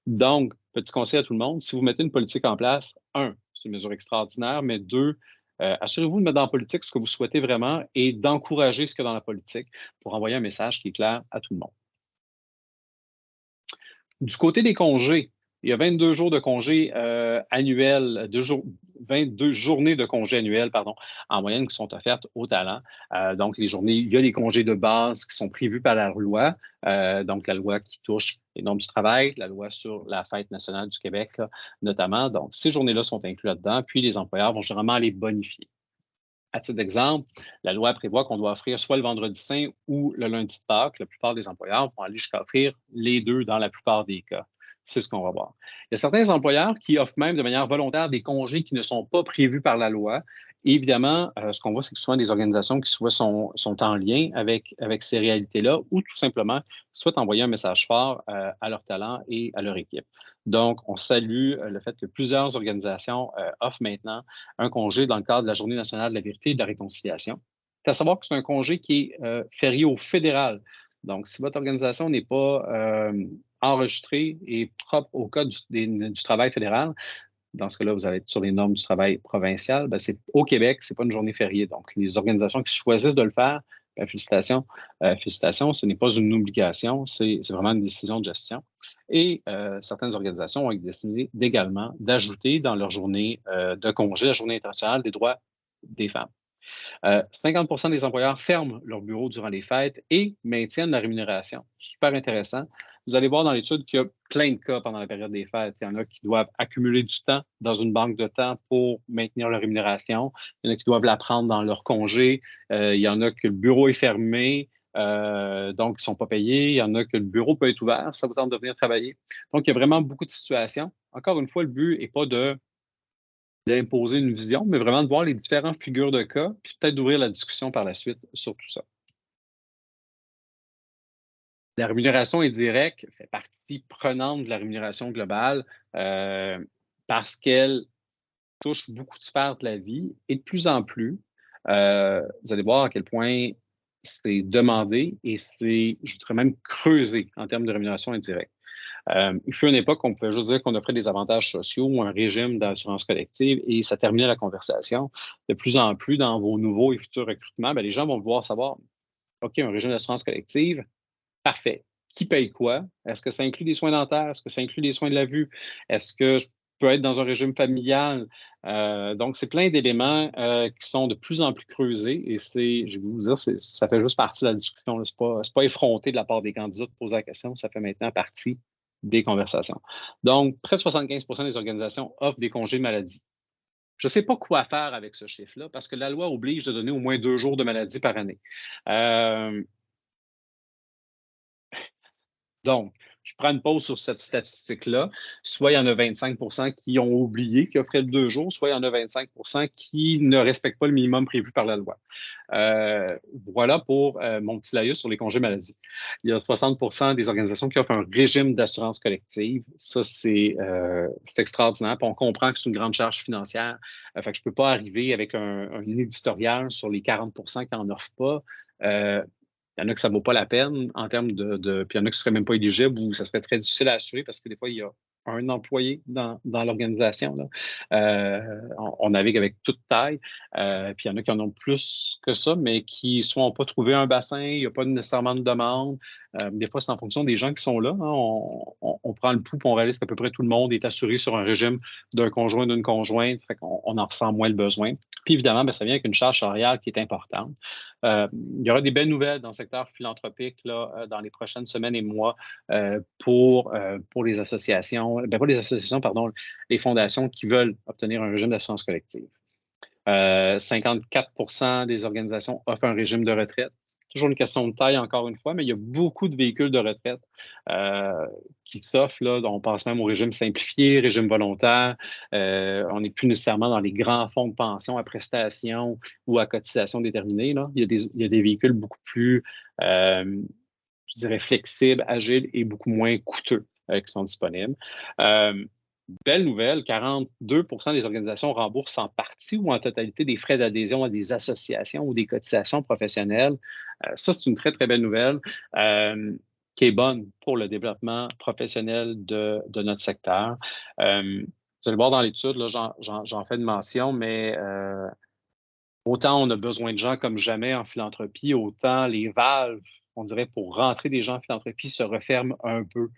[SPEAKER 2] Donc, petit conseil à tout le monde, si vous mettez une politique en place, c'est une mesure extraordinaire, mais deux, assurez-vous de mettre dans la politique ce que vous souhaitez vraiment et d'encourager ce qu'il y a dans la politique pour envoyer un message qui est clair à tout le monde. Du côté des congés, il y a 22 jours de congés annuels, 22 journées de congés annuels, pardon, en moyenne qui sont offertes aux talents. Donc, il y a les congés de base qui sont prévus par la loi, donc la loi qui touche les normes du travail, la loi sur la fête nationale du Québec, là, notamment. Donc, ces journées-là sont incluses là-dedans, puis les employeurs vont généralement les bonifier. À titre d'exemple, la loi prévoit qu'on doit offrir soit le vendredi saint ou le lundi de Pâques. La plupart des employeurs vont aller jusqu'à offrir les deux dans la plupart des cas. C'est ce qu'on va voir. Il y a certains employeurs qui offrent même de manière volontaire des congés qui ne sont pas prévus par la loi. Et évidemment, ce qu'on voit, c'est que souvent des organisations qui soit sont en lien avec ces réalités-là ou tout simplement souhaitent envoyer un message fort à leurs talents et à leur équipe. Donc, on salue le fait que plusieurs organisations offrent maintenant un congé dans le cadre de la Journée nationale de la vérité et de la réconciliation. C'est à savoir que c'est un congé qui est férié au fédéral. Donc, si votre organisation n'est pas enregistrée et propre au Code du travail fédéral, dans ce cas-là, vous allez être sur les normes du travail provincial, ben, c'est au Québec, ce n'est pas une journée fériée. Donc, les organisations qui choisissent de le faire, ben, félicitations. Félicitations, ce n'est pas une obligation, c'est vraiment une décision de gestion. Et certaines organisations ont décidé également d'ajouter dans leur journée de congé la Journée internationale des droits des femmes. 50 des employeurs ferment leur bureau durant les fêtes et maintiennent la rémunération. Super intéressant. Vous allez voir dans l'étude qu'il y a plein de cas pendant la période des fêtes. Il y en a qui doivent accumuler du temps dans une banque de temps pour maintenir leur rémunération. Il y en a qui doivent la prendre dans leur congé. Il y en a que le bureau est fermé, donc ils ne sont pas payés. Il y en a que le bureau peut être ouvert, ça vous tente de venir travailler. Donc, il y a vraiment beaucoup de situations. Encore une fois, le but n'est pas d'imposer une vision, mais vraiment de voir les différentes figures de cas, puis peut-être d'ouvrir la discussion par la suite sur tout ça. La rémunération indirecte fait partie prenante de la rémunération globale parce qu'elle touche beaucoup de sphères de la vie et de plus en plus, vous allez voir à quel point c'est demandé et c'est, je dirais même, creusé en termes de rémunération indirecte. Il fut une époque où on pouvait juste dire qu'on offrait des avantages sociaux ou un régime d'assurance collective et ça terminait la conversation. De plus en plus, dans vos nouveaux et futurs recrutements, bien, les gens vont vouloir savoir, OK, un régime d'assurance collective, parfait. Qui paye quoi? Est-ce que ça inclut des soins dentaires? Est-ce que ça inclut des soins de la vue? Est-ce que je peux être dans un régime familial? Donc, c'est plein d'éléments qui sont de plus en plus creusés et je vais vous dire, ça fait juste partie de la discussion. Ce n'est pas effronté de la part des candidats de poser la question, ça fait maintenant partie des conversations. Donc, près de 75 des organisations offrent des congés de maladie. Je ne sais pas quoi faire avec ce chiffre-là parce que la loi oblige de donner au moins 2 jours de maladie par année. Donc, je prends une pause sur cette statistique-là. Soit il y en a 25 qui ont oublié qu'ils offraient le 2 jours, soit il y en a 25 qui ne respectent pas le minimum prévu par la loi. Voilà pour mon petit laïus sur les congés maladie. Il y a 60 des organisations qui offrent un régime d'assurance collective. Ça, c'est extraordinaire. Puis on comprend que c'est une grande charge financière. Fait que je ne peux pas arriver avec un éditorial sur les 40 qui n'en offrent pas. Il y en a que ça ne vaut pas la peine en termes puis il y en a qui ne seraient même pas éligibles ou ça serait très difficile à assurer parce que des fois, il y a un employé dans l'organisation, là. On navigue avec toute taille. Puis il y en a qui en ont plus que ça, mais qui soit n'ont pas trouvé un bassin, il n'y a pas nécessairement de demande. Des fois, c'est en fonction des gens qui sont là, hein. On prend le pouls et on réalise qu'à peu près tout le monde est assuré sur un régime d'un conjoint, d'une conjointe. Fait qu'on on en ressent moins le besoin. Puis évidemment, ben, ça vient avec une charge salariale qui est importante. Il y aura des belles nouvelles dans le secteur philanthropique là, dans les prochaines semaines et mois pour les associations, ben pas les associations, pardon, les fondations qui veulent obtenir un régime d'assurance collective. 54 des organisations offrent un régime de retraite. Toujours une question de taille, encore une fois, mais il y a beaucoup de véhicules de retraite qui s'offrent. Là. On pense même au régime simplifié, régime volontaire. On n'est plus nécessairement dans les grands fonds de pension à prestations ou à cotisation déterminée. Là. Il y a des véhicules beaucoup plus, je dirais, flexibles, agiles et beaucoup moins coûteux qui sont disponibles. Belle nouvelle, 42 des organisations remboursent en partie ou en totalité des frais d'adhésion à des associations ou des cotisations professionnelles. Ça, c'est une très, très belle nouvelle qui est bonne pour le développement professionnel de notre secteur. Vous allez voir dans l'étude, là, j'en fais une mention, mais autant on a besoin de gens comme jamais en philanthropie, autant les valves, on dirait, pour rentrer des gens en philanthropie se referment un peu.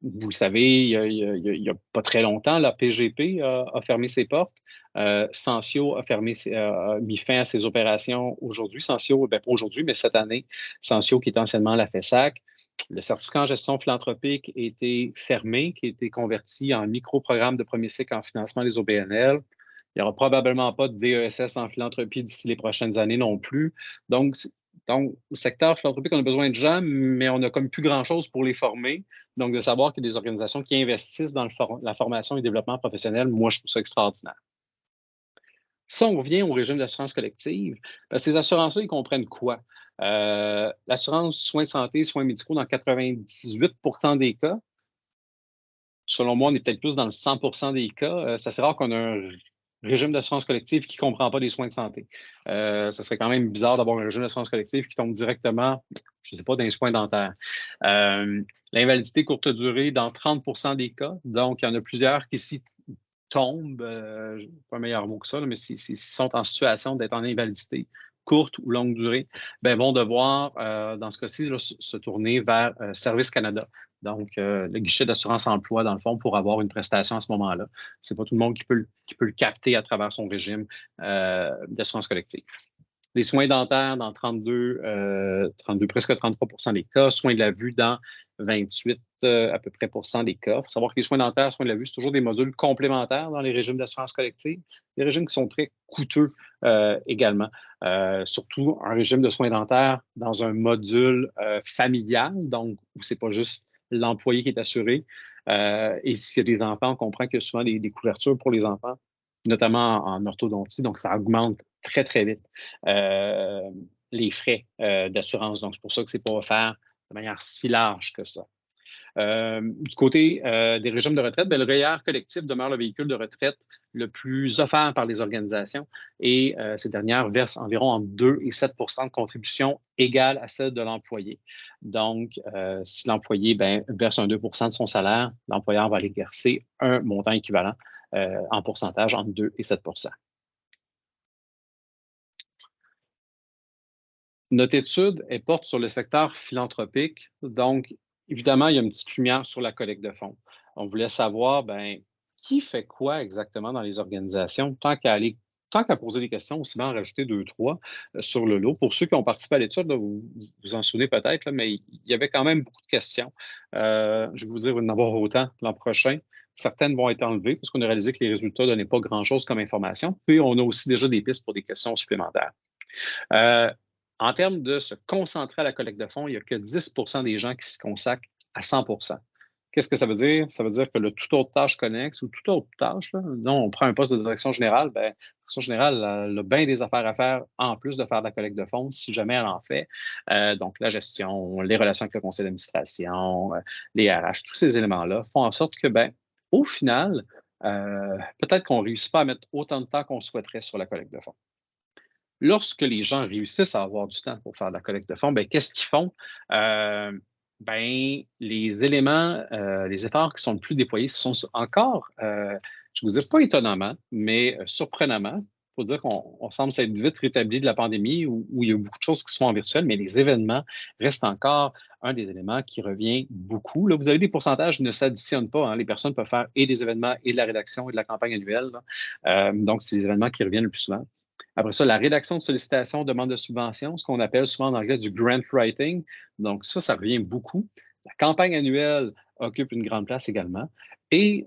[SPEAKER 2] Vous savez, il y a pas très longtemps, la PGP a fermé ses portes. Sensio a mis fin à ses opérations aujourd'hui. Sensio, ben pas aujourd'hui, mais cette année. Sensio, qui est anciennement la FESAC. Le certificat en gestion philanthropique a été fermé, qui a été converti en micro-programme de premier cycle en financement des OBNL. Il n'y aura probablement pas de DESS en philanthropie d'ici les prochaines années non plus. Donc, au secteur philanthropique, on a besoin de gens, mais on n'a comme plus grand-chose pour les former. Donc, de savoir qu'il y a des organisations qui investissent dans la formation et le développement professionnel, moi, je trouve ça extraordinaire. Si on revient au régime d'assurance collective, ben, ces assurances-là, ils comprennent quoi? L'assurance soins de santé, soins médicaux dans 98 des cas. Selon moi, on est peut-être plus dans le 100 des cas. Ça serait rare qu'on ait un régime d'assurance collective qui ne comprend pas des soins de santé. Ça serait quand même bizarre d'avoir un régime d'assurance collective qui tombe directement, je ne sais pas, dans les soins dentaires. L'invalidité courte durée dans 30 des cas. Donc, il y en a plusieurs qui s'y tombent, pas un meilleur mot que ça, là, mais s'ils sont en situation d'être en invalidité courte ou longue durée, ben, vont devoir, dans ce cas-ci, là, se tourner vers Service Canada. Donc, le guichet d'assurance emploi, dans le fond, pour avoir une prestation à ce moment-là. Ce n'est pas tout le monde qui peut le capter à travers son régime d'assurance collective. Les soins dentaires dans 32, presque 33 des cas. Soins de la vue dans 28 à peu près des cas. Il faut savoir que les soins dentaires, soins de la vue, c'est toujours des modules complémentaires dans les régimes d'assurance collective. Des régimes qui sont très coûteux également. Surtout un régime de soins dentaires dans un module familial, donc où c'est pas juste l'employé qui est assuré. Et s'il y a des enfants, on comprend qu'il y a souvent des couvertures pour les enfants, notamment en orthodontie, donc ça augmente très, très vite les frais d'assurance. Donc, c'est pour ça que ce n'est pas offert de manière si large que ça. Du côté des régimes de retraite, bien, le REER collectif demeure le véhicule de retraite le plus offert par les organisations et ces dernières versent environ entre 2 et 7 de contribution égale à celle de l'employé. Donc, si l'employé verse un 2 de son salaire, l'employeur va aller verser un montant équivalent en pourcentage entre 2 et 7 Notre étude, elle porte sur le secteur philanthropique. Donc, évidemment, il y a une petite lumière sur la collecte de fonds. On voulait savoir, qui fait quoi exactement dans les organisations, tant qu'à poser des questions, aussi bien en rajouter deux, trois sur le lot. Pour ceux qui ont participé à l'étude, vous vous en souvenez peut-être, là, mais il y avait quand même beaucoup de questions. Je vais vous dire, il va y en avoir autant l'an prochain. Certaines vont être enlevées parce qu'on a réalisé que les résultats ne donnaient pas grand-chose comme information. Puis, on a aussi déjà des pistes pour des questions supplémentaires. En termes de se concentrer à la collecte de fonds, il n'y a que 10 des gens qui se consacrent à 100 Qu'est-ce que ça veut dire? Ça veut dire que le toute autre tâche connexe ou toute autre tâche, là, disons, on prend un poste de direction générale, la direction générale elle a bien des affaires à faire en plus de faire de la collecte de fonds, si jamais elle en fait. Donc, la gestion, les relations avec le conseil d'administration, les RH, tous ces éléments-là font en sorte que, au final, peut-être qu'on ne réussit pas à mettre autant de temps qu'on souhaiterait sur la collecte de fonds. Lorsque les gens réussissent à avoir du temps pour faire de la collecte de fonds, ben, qu'est-ce qu'ils font? Ben, les efforts qui sont le plus déployés, ce sont encore, je ne vous dis pas étonnamment, mais surprenamment. Il faut dire qu'on semble s'être vite rétabli de la pandémie où il y a beaucoup de choses qui se font en virtuel, mais les événements restent encore un des éléments qui revient beaucoup. Là, vous avez des pourcentages qui ne s'additionnent pas, hein. Les personnes peuvent faire et des événements et de la rédaction et de la campagne annuelle, là. Donc, c'est les événements qui reviennent le plus souvent. Après ça, la rédaction de sollicitations, demande de subvention, ce qu'on appelle souvent en anglais du grant writing. Donc, ça revient beaucoup. La campagne annuelle occupe une grande place également. Et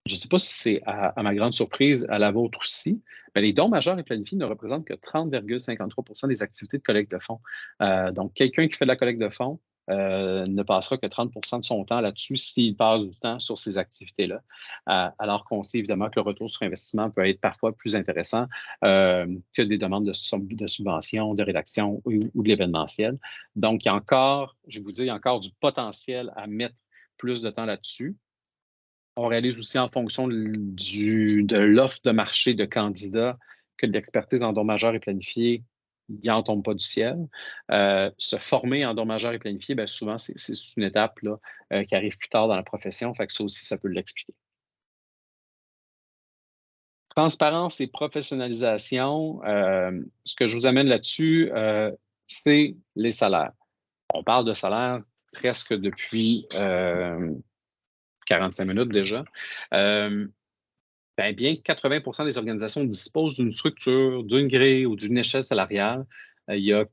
[SPEAKER 2] je ne sais pas si c'est à ma grande surprise, à la vôtre aussi, mais les dons majeurs et planifiés ne représentent que 30,53 des activités de collecte de fonds. Donc, quelqu'un qui fait de la collecte de fonds ne passera que 30 de son temps là-dessus s'il passe du temps sur ces activités-là. Alors qu'on sait évidemment que le retour sur investissement peut être parfois plus intéressant que des demandes de subventions, de rédaction ou de l'événementiel. Donc, il y a encore, je vais vous dire, il y a encore du potentiel à mettre plus de temps là-dessus. On réalise aussi en fonction de l'offre de marché de candidats que de l'expertise en dons majeurs et planifiés, il n'en tombe pas du ciel. Se former en dons majeurs et planifiés, bien, souvent, c'est une étape là, qui arrive plus tard dans la profession. Fait que ça aussi, ça peut l'expliquer. Transparence et professionnalisation, ce que je vous amène là-dessus, c'est les salaires. On parle de salaire presque depuis 45 minutes déjà. Ben, bien que 80 des organisations disposent d'une structure, d'une grille ou d'une échelle salariale, il y a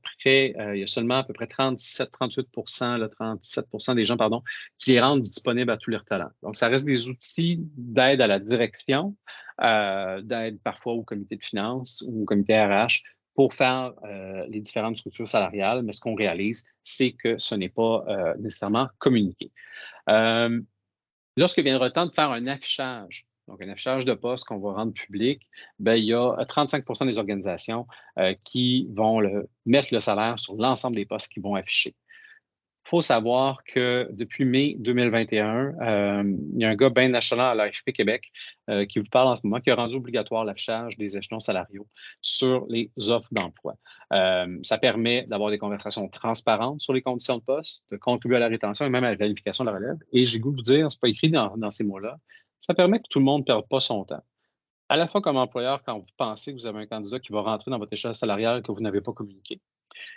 [SPEAKER 2] seulement à peu près 37-38 là, 37 des gens, pardon, qui les rendent disponibles à tous leurs talents. Donc, ça reste des outils d'aide à la direction, d'aide parfois au comité de finances ou au comité RH pour faire les différentes structures salariales, mais ce qu'on réalise, c'est que ce n'est pas nécessairement communiqué. Euh, Lorsque viendra le temps de faire un affichage, donc un affichage de poste qu'on va rendre public, bien, il y a 35 des organisations qui vont mettre le salaire sur l'ensemble des postes qu'ils vont afficher. Il faut savoir que depuis mai 2021, il y a un gars bien national à l'AFP Québec qui vous parle en ce moment, qui a rendu obligatoire l'affichage des échelons salariaux sur les offres d'emploi. Ça permet d'avoir des conversations transparentes sur les conditions de poste, de contribuer à la rétention et même à la qualification de la relève. Et j'ai goût de vous dire, c'est pas écrit dans ces mots-là, ça permet que tout le monde ne perde pas son temps. À la fois comme employeur, quand vous pensez que vous avez un candidat qui va rentrer dans votre échelle salariale que vous n'avez pas communiqué,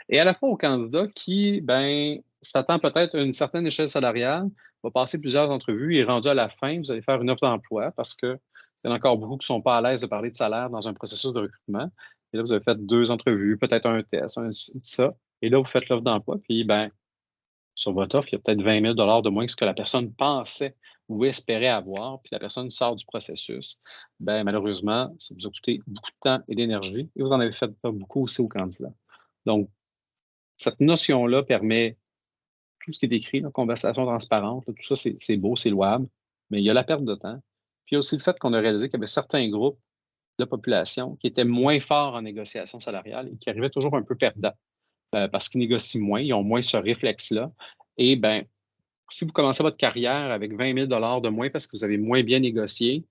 [SPEAKER 2] et à la fois au candidat qui, ben, s'attend peut-être à une certaine échelle salariale, va passer plusieurs entrevues et rendu à la fin, vous allez faire une offre d'emploi parce qu'il y en a encore beaucoup qui ne sont pas à l'aise de parler de salaire dans un processus de recrutement. Et là, vous avez fait 2 entrevues, peut-être un test, ça. Et là, vous faites l'offre d'emploi, puis ben, sur votre offre, il y a peut-être 20 000 de moins que ce que la personne pensait ou espérait avoir, puis la personne sort du processus. Ben, malheureusement, ça vous a coûté beaucoup de temps et d'énergie et vous en avez fait pas beaucoup aussi au candidat. Donc, cette notion-là permet tout ce qui est écrit, la conversation transparente, là, tout ça, c'est beau, c'est louable, mais il y a la perte de temps. Puis il y a aussi le fait qu'on a réalisé qu'il y avait certains groupes de population qui étaient moins forts en négociation salariale et qui arrivaient toujours un peu perdants parce qu'ils négocient moins, ils ont moins ce réflexe-là. Et ben, si vous commencez votre carrière avec 20 000 de moins parce que vous avez moins bien négocié,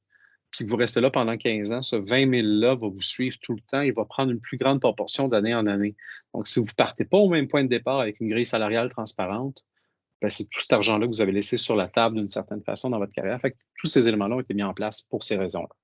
[SPEAKER 2] puis que vous restez là pendant 15 ans, ce 20 000-là va vous suivre tout le temps et va prendre une plus grande proportion d'année en année. Donc, si vous ne partez pas au même point de départ avec une grille salariale transparente, ben, c'est tout cet argent-là que vous avez laissé sur la table d'une certaine façon dans votre carrière. Fait que tous ces éléments-là ont été mis en place pour ces raisons-là.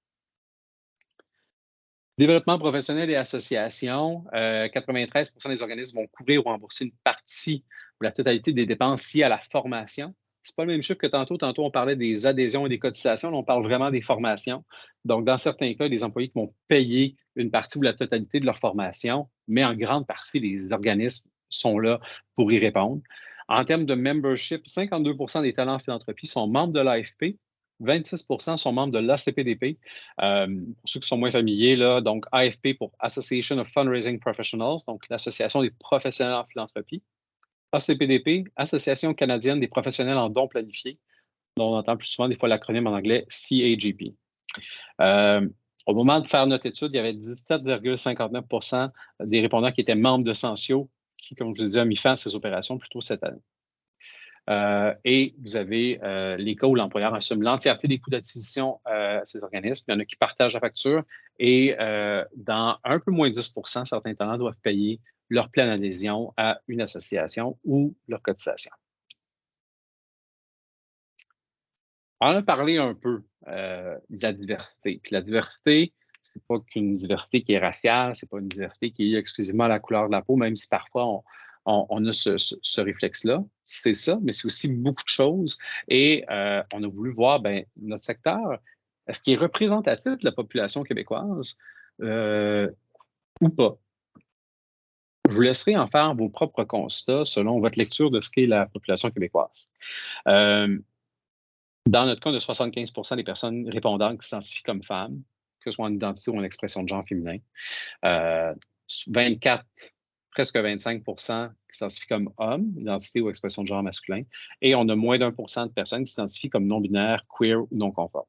[SPEAKER 2] Développement professionnel et association, 93 des organismes vont couvrir ou rembourser une partie ou la totalité des dépenses liées à la formation. Ce n'est pas le même chiffre que tantôt. Tantôt, on parlait des adhésions et des cotisations. Là, on parle vraiment des formations. Donc, dans certains cas, des employés qui vont payer une partie ou la totalité de leur formation, mais en grande partie, les organismes sont là pour y répondre. En termes de membership, 52 des talents en philanthropie sont membres de l'AFP, 26 sont membres de l'ACPDP. Pour ceux qui sont moins familiers, là, donc AFP pour Association of Fundraising Professionals, donc l'Association des professionnels en philanthropie. ACPDP, Association canadienne des professionnels en dons planifiés, dont on entend plus souvent des fois l'acronyme en anglais CAGP. Au moment de faire notre étude, il y avait 17,59 des répondants qui étaient membres de Sensio, qui, comme je vous disais, a mis fin à ces opérations plus tôt cette année. Et vous avez les cas où l'employeur assume l'entièreté des coûts d'acquisition à ces organismes. Il y en a qui partagent la facture et dans un peu moins de 10 certains talents doivent payer leur pleine adhésion à une association ou leur cotisation. On a parlé un peu de la diversité. Puis la diversité, c'est pas qu'une diversité qui est raciale, c'est pas une diversité qui est exclusivement à la couleur de la peau, même si parfois on a ce réflexe-là. C'est ça, mais c'est aussi beaucoup de choses. Et on a voulu voir, ben, notre secteur, est-ce qu'il est représentatif de la population québécoise euh, ou pas? Je vous laisserai en faire vos propres constats selon votre lecture de ce qu'est la population québécoise. Euh, Dans notre cas, on a 75 des personnes répondantes qui s'identifient comme femmes, que ce soit en identité ou en expression de genre féminin. 24, presque 25 qui s'identifient comme hommes, identité ou expression de genre masculin. Et on a moins d'1 % de personnes qui s'identifient comme non-binaires, queer ou non conformes.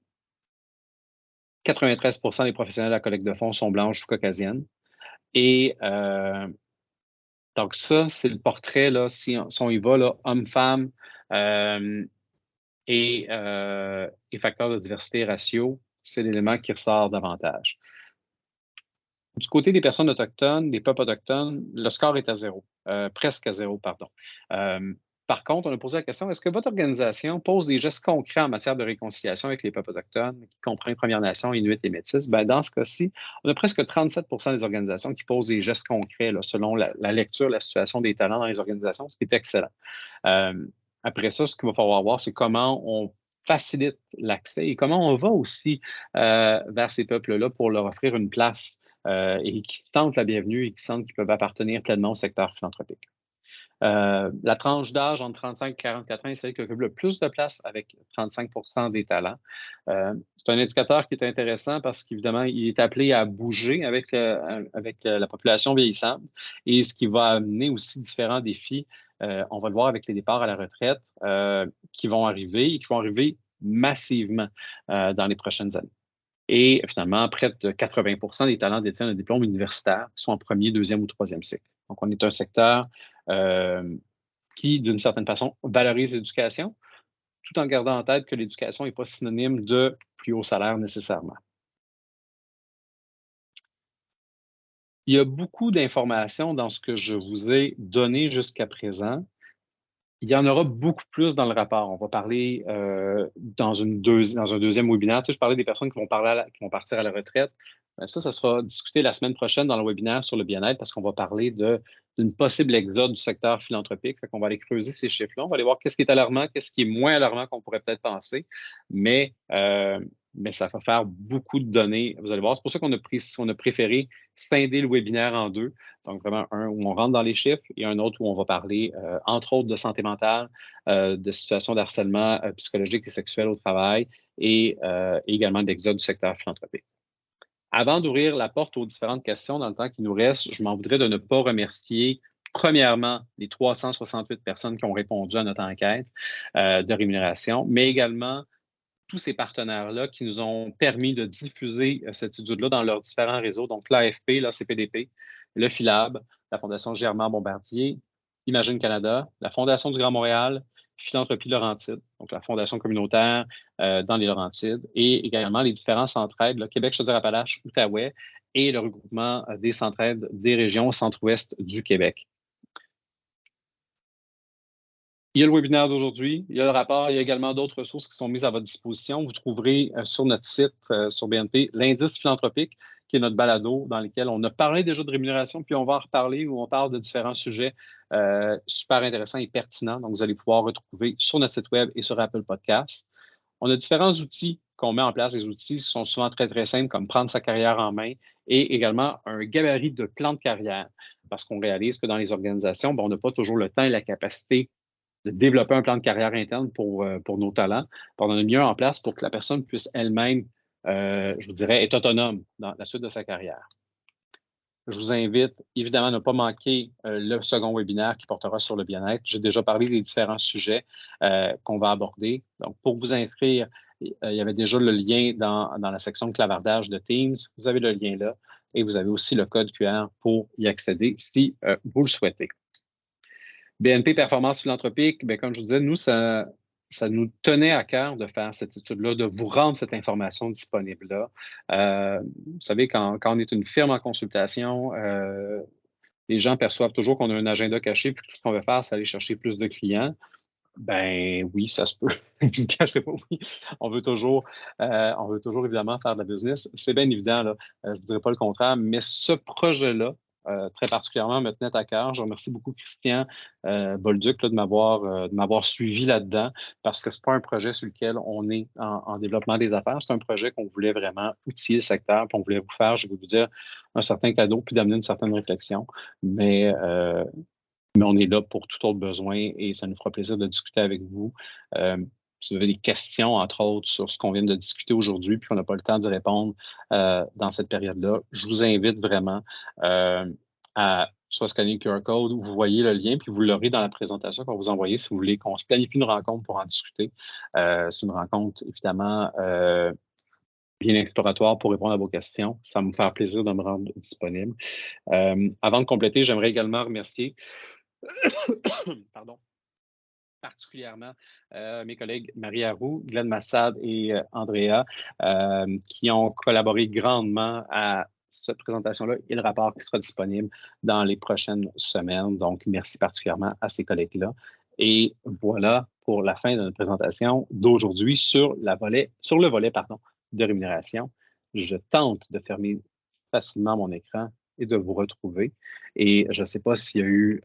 [SPEAKER 2] 93 des professionnels de la collecte de fonds sont blanches ou caucasiennes. Et donc ça, c'est le portrait, là, si on y va, là, homme-femme, et facteurs de diversité ratio, c'est l'élément qui ressort davantage. Du côté des personnes autochtones, des peuples autochtones, le score est à zéro, presque à zéro, pardon. Par contre, on a posé la question, est-ce que votre organisation pose des gestes concrets en matière de réconciliation avec les peuples autochtones, qui comprennent Premières Nations, Inuits et Métis? Ben, dans ce cas-ci, on a presque 37 des organisations qui posent des gestes concrets là, selon la lecture, la situation des talents dans les organisations, ce qui est excellent. Après ça, ce qu'il va falloir voir, c'est comment on facilite l'accès et comment on va aussi vers ces peuples-là pour leur offrir une place et qui tentent la bienvenue et qui sentent qu'ils peuvent appartenir pleinement au secteur philanthropique. La tranche d'âge entre 35 et 44 ans est celle qui occupe le plus de place avec 35 des talents. C'est un indicateur qui est intéressant parce qu'évidemment, il est appelé à bouger avec la population vieillissante et ce qui va amener aussi différents défis. On va le voir avec les départs à la retraite qui vont arriver et qui vont arriver massivement dans les prochaines années. Et finalement, près de 80 des talents détiennent un diplôme universitaire, soit en premier, deuxième ou troisième cycle. Donc, on est un secteur euh, qui, d'une certaine façon, valorise l'éducation, tout en gardant en tête que l'éducation n'est pas synonyme de plus haut salaire nécessairement. Il y a beaucoup d'informations dans ce que je vous ai donné jusqu'à présent. Il y en aura beaucoup plus dans le rapport. On va parler dans un deuxième webinaire. Tu sais, je parlais des personnes qui vont partir à la retraite. Ça sera discuté la semaine prochaine dans le webinaire sur le bien-être parce qu'on va parler d'une possible exode du secteur philanthropique. Fait qu'on va aller creuser ces chiffres-là. On va aller voir qu'est-ce qui est alarmant, qu'est-ce qui est moins alarmant qu'on pourrait peut-être penser. Mais, mais ça va faire beaucoup de données. Vous allez voir, c'est pour ça qu'on a préféré scinder le webinaire en deux. Donc, vraiment, un où on rentre dans les chiffres et un autre où on va parler, entre autres, de santé mentale, de situations de harcèlement psychologique et sexuel au travail et également d'exode du secteur philanthropique. Avant d'ouvrir la porte aux différentes questions dans le temps qui nous reste, je m'en voudrais de ne pas remercier, premièrement, les 368 personnes qui ont répondu à notre enquête de rémunération, mais également tous ces partenaires-là qui nous ont permis de diffuser cette étude-là dans leurs différents réseaux, donc l'AFP, la CPDP, le Philab, la Fondation Germain Bombardier, Imagine Canada, la Fondation du Grand Montréal, Philanthropie Laurentide, donc la Fondation communautaire dans les Laurentides, et également les différents centraides, Québec, Chaudière-Appalaches, Outaouais, et le regroupement des centraides des régions centre-ouest du Québec. Il y a le webinaire d'aujourd'hui, il y a le rapport, il y a également d'autres ressources qui sont mises à votre disposition. Vous trouverez sur notre site, sur BNP, l'indice philanthropique, qui est notre balado dans lequel on a parlé déjà de rémunération, puis on va en reparler où on parle de différents sujets super intéressants et pertinents. Donc, vous allez pouvoir retrouver sur notre site web et sur Apple Podcasts. On a différents outils qu'on met en place. Les outils sont souvent très, très simples, comme prendre sa carrière en main et également un gabarit de plan de carrière, parce qu'on réalise que dans les organisations, on n'a pas toujours le temps et la capacité de développer un plan de carrière interne pour nos talents, pour en a mieux en place pour que la personne puisse elle-même, je vous dirais, être autonome dans la suite de sa carrière. Je vous invite évidemment à ne pas manquer le second webinaire qui portera sur le bien-être. J'ai déjà parlé des différents sujets qu'on va aborder. Donc, pour vous inscrire, il y avait déjà le lien dans la section de clavardage de Teams. Vous avez le lien là et vous avez aussi le code QR pour y accéder si vous le souhaitez. BNP Performance Philanthropique, bien, comme je vous disais, nous, ça nous tenait à cœur de faire cette étude-là, de vous rendre cette information disponible-là. Vous savez, quand on est une firme en consultation, les gens perçoivent toujours qu'on a un agenda caché, puis que tout ce qu'on veut faire, c'est aller chercher plus de clients. Ben oui, ça se peut. Je ne cacherai pas, oui. On veut toujours évidemment faire de la business. C'est bien évident, là. Je ne dirais pas le contraire, mais ce projet-là, très particulièrement, me tenait à cœur. Je remercie beaucoup Christian Bolduc là, de m'avoir suivi là-dedans parce que ce n'est pas un projet sur lequel on est en développement des affaires. C'est un projet qu'on voulait vraiment outiller le secteur, puis on voulait vous faire, je vais vous dire, un certain cadeau, puis d'amener une certaine réflexion. Mais on est là pour tout autre besoin et ça nous fera plaisir de discuter avec vous. Si vous avez des questions, entre autres, sur ce qu'on vient de discuter aujourd'hui, puis qu'on n'a pas le temps de répondre dans cette période-là, je vous invite vraiment à soit scanner le QR code ou vous voyez le lien, puis vous l'aurez dans la présentation qu'on va vous envoyer si vous voulez qu'on se planifie une rencontre pour en discuter. C'est une rencontre, évidemment, bien exploratoire pour répondre à vos questions. Ça va me faire plaisir de me rendre disponible. Avant de compléter, j'aimerais également remercier pardon, particulièrement mes collègues Marie Arroux, Glenn Massad et Andrea, qui ont collaboré grandement à cette présentation-là et le rapport qui sera disponible dans les prochaines semaines. Donc, merci particulièrement à ces collègues-là. Et voilà pour la fin de notre présentation d'aujourd'hui sur le volet, de rémunération. Je tente de fermer facilement mon écran et de vous retrouver. Et je ne sais pas s'il y a eu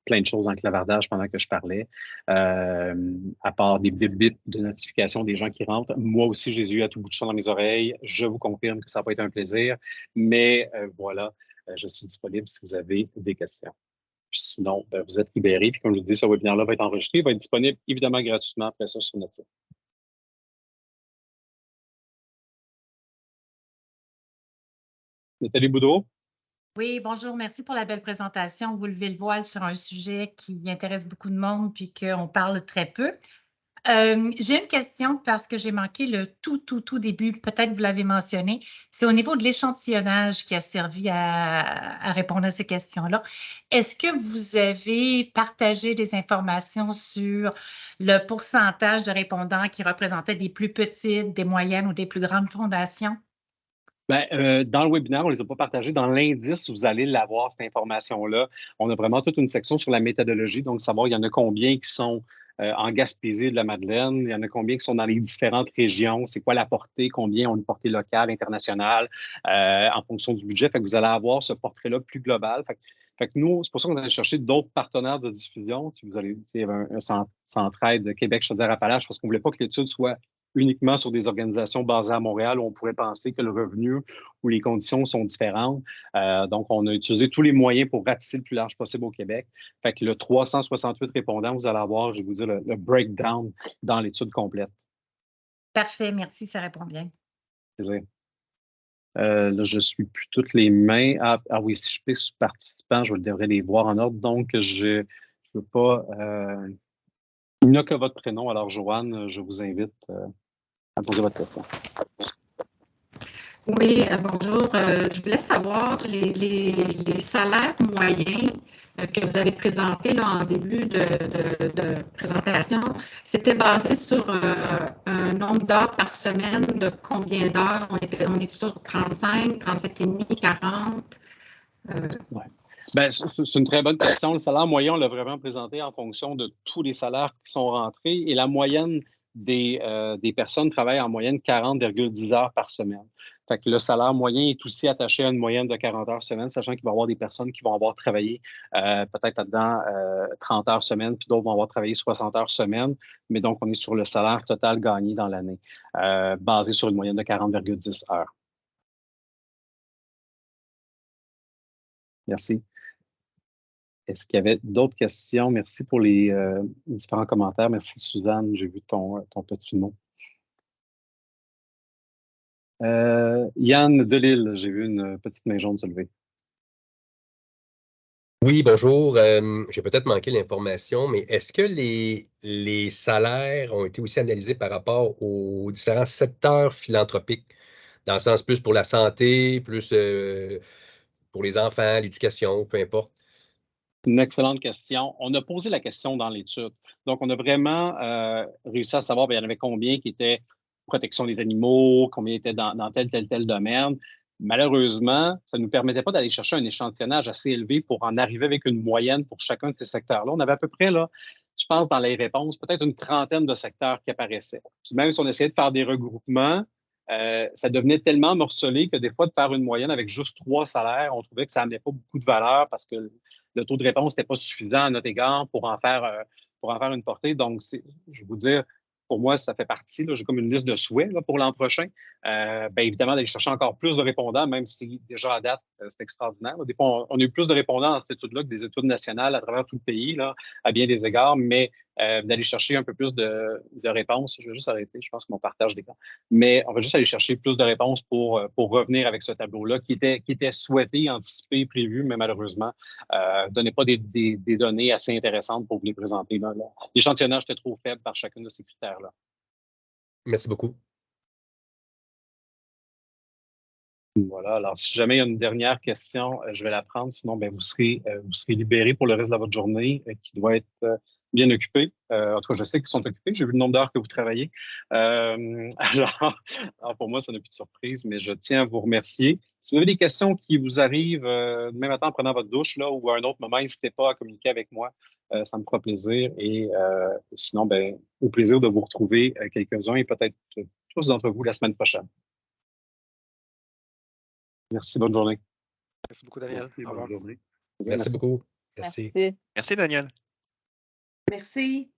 [SPEAKER 2] plein de choses en clavardage pendant que je parlais, à part des bip bip de notification des gens qui rentrent. Moi aussi, je les ai eu à tout bout de champ dans mes oreilles. Je vous confirme que ça n'a pas été un plaisir, mais voilà, je suis disponible si vous avez des questions. Puis sinon, ben, vous êtes libérés. Puis comme je vous dis, ce webinaire-là va être enregistré, il va être disponible évidemment gratuitement après ça sur notre site. Nathalie Boudreau?
[SPEAKER 1] Oui, bonjour, merci pour la belle présentation. Vous levez le voile sur un sujet qui intéresse beaucoup de monde puis qu'on parle très peu. J'ai une question parce que j'ai manqué le tout début, peut-être vous l'avez mentionné. C'est au niveau de l'échantillonnage qui a servi à répondre à ces questions-là. Est-ce que vous avez partagé des informations sur le pourcentage de répondants qui représentaient des plus petites, des moyennes ou des plus grandes fondations?
[SPEAKER 2] Ben, dans le webinaire, on ne les a pas partagés. Dans l'indice, vous allez l'avoir, cette information-là. On a vraiment toute une section sur la méthodologie, donc savoir il y en a combien qui sont en Gaspésie de la Madeleine, il y en a combien qui sont dans les différentes régions, c'est quoi la portée, combien ont une portée locale, internationale, en fonction du budget. Fait que vous allez avoir ce portrait-là plus global. Fait que nous, c'est pour ça qu'on allait chercher d'autres partenaires de diffusion. Si vous allez, il y avait un centre-aide de Québec, Chaudière-Appalaches, parce qu'on ne voulait pas que l'étude soit uniquement sur des organisations basées à Montréal où on pourrait penser que le revenu ou les conditions sont différentes. Donc, on a utilisé tous les moyens pour ratisser le plus large possible au Québec. Fait que le 368 répondants, vous allez avoir, je vais vous dire, le breakdown dans l'étude complète.
[SPEAKER 1] Parfait, merci, ça répond bien.
[SPEAKER 2] Là, je ne suis plus toutes les mains. Ah oui, si je clique sur participant, je devrais les voir en ordre. Donc, je ne veux pas. Il n'y a que votre prénom. Alors, Joanne, je vous invite à poser votre question.
[SPEAKER 3] Oui, bonjour. Je voulais savoir les salaires moyens que vous avez présentés là, en début de présentation. C'était basé sur un nombre d'heures par semaine de combien d'heures? On est sur 35, 37,5, 40?
[SPEAKER 2] Ouais. Ben, c'est une très bonne question. Le salaire moyen, on l'a vraiment présenté en fonction de tous les salaires qui sont rentrés et la moyenne des personnes travaillent en moyenne 40,10 heures par semaine. Fait que le salaire moyen est aussi attaché à une moyenne de 40 heures semaine, sachant qu'il va y avoir des personnes qui vont avoir travaillé peut-être là-dedans 30 heures semaine, puis d'autres vont avoir travaillé 60 heures semaine. Mais donc, on est sur le salaire total gagné dans l'année, basé sur une moyenne de 40,10 heures. Merci. Est-ce qu'il y avait d'autres questions? Merci pour les différents commentaires. Merci, Suzanne. J'ai vu ton petit mot. Yann Delille, j'ai vu une petite main jaune se lever.
[SPEAKER 4] Oui, bonjour. J'ai peut-être manqué l'information, mais est-ce que les salaires ont été aussi analysés par rapport aux différents secteurs philanthropiques, dans le sens plus pour la santé, plus pour les enfants, l'éducation, peu importe?
[SPEAKER 2] Une excellente question. On a posé la question dans l'étude. Donc, on a vraiment réussi à savoir, bien, il y en avait combien qui étaient protection des animaux, combien étaient dans tel domaine. Malheureusement, ça ne nous permettait pas d'aller chercher un échantillonnage assez élevé pour en arriver avec une moyenne pour chacun de ces secteurs-là. On avait à peu près, là, je pense, dans les réponses, peut-être une trentaine de secteurs qui apparaissaient. Puis même si on essayait de faire des regroupements, ça devenait tellement morcelé que des fois, de faire une moyenne avec juste 3 salaires, on trouvait que ça n'amenait pas beaucoup de valeur parce que le taux de réponse n'était pas suffisant à notre égard pour en faire une portée. Donc, je vais vous dire, pour moi, ça fait partie. J'ai comme une liste de souhaits là, pour l'an prochain. Bien évidemment, d'aller chercher encore plus de répondants, même si déjà à date, c'est extraordinaire. Des fois, on a eu plus de répondants dans cette étude-là que des études nationales à travers tout le pays, là, à bien des égards, mais d'aller chercher un peu plus de réponses. Je vais juste arrêter, je pense que mon partage d'écran. Mais on va juste aller chercher plus de réponses pour revenir avec ce tableau-là qui était souhaité, anticipé, prévu, mais malheureusement, ne donnait pas des données assez intéressantes pour vous les présenter. L'échantillonnage était trop faible par chacun de ces critères-là.
[SPEAKER 4] Merci beaucoup.
[SPEAKER 2] Voilà. Alors, si jamais il y a une dernière question, je vais la prendre. Sinon, ben, vous serez libéré pour le reste de votre journée qui doit être bien occupée. En tout cas, je sais qu'ils sont occupés. J'ai vu le nombre d'heures que vous travaillez. Alors, pour moi, ça n'a plus de surprise, mais je tiens à vous remercier. Si vous avez des questions qui vous arrivent demain matin en prenant votre douche là, ou à un autre moment, n'hésitez pas à communiquer avec moi. Ça me fera plaisir. Et sinon, ben, au plaisir de vous retrouver quelques-uns et peut-être tous d'entre vous la semaine prochaine. Merci, bonne journée.
[SPEAKER 5] Merci beaucoup, Daniel.
[SPEAKER 2] Merci, bonne journée.
[SPEAKER 4] Merci beaucoup. Merci.
[SPEAKER 5] Merci, Daniel.
[SPEAKER 3] Merci.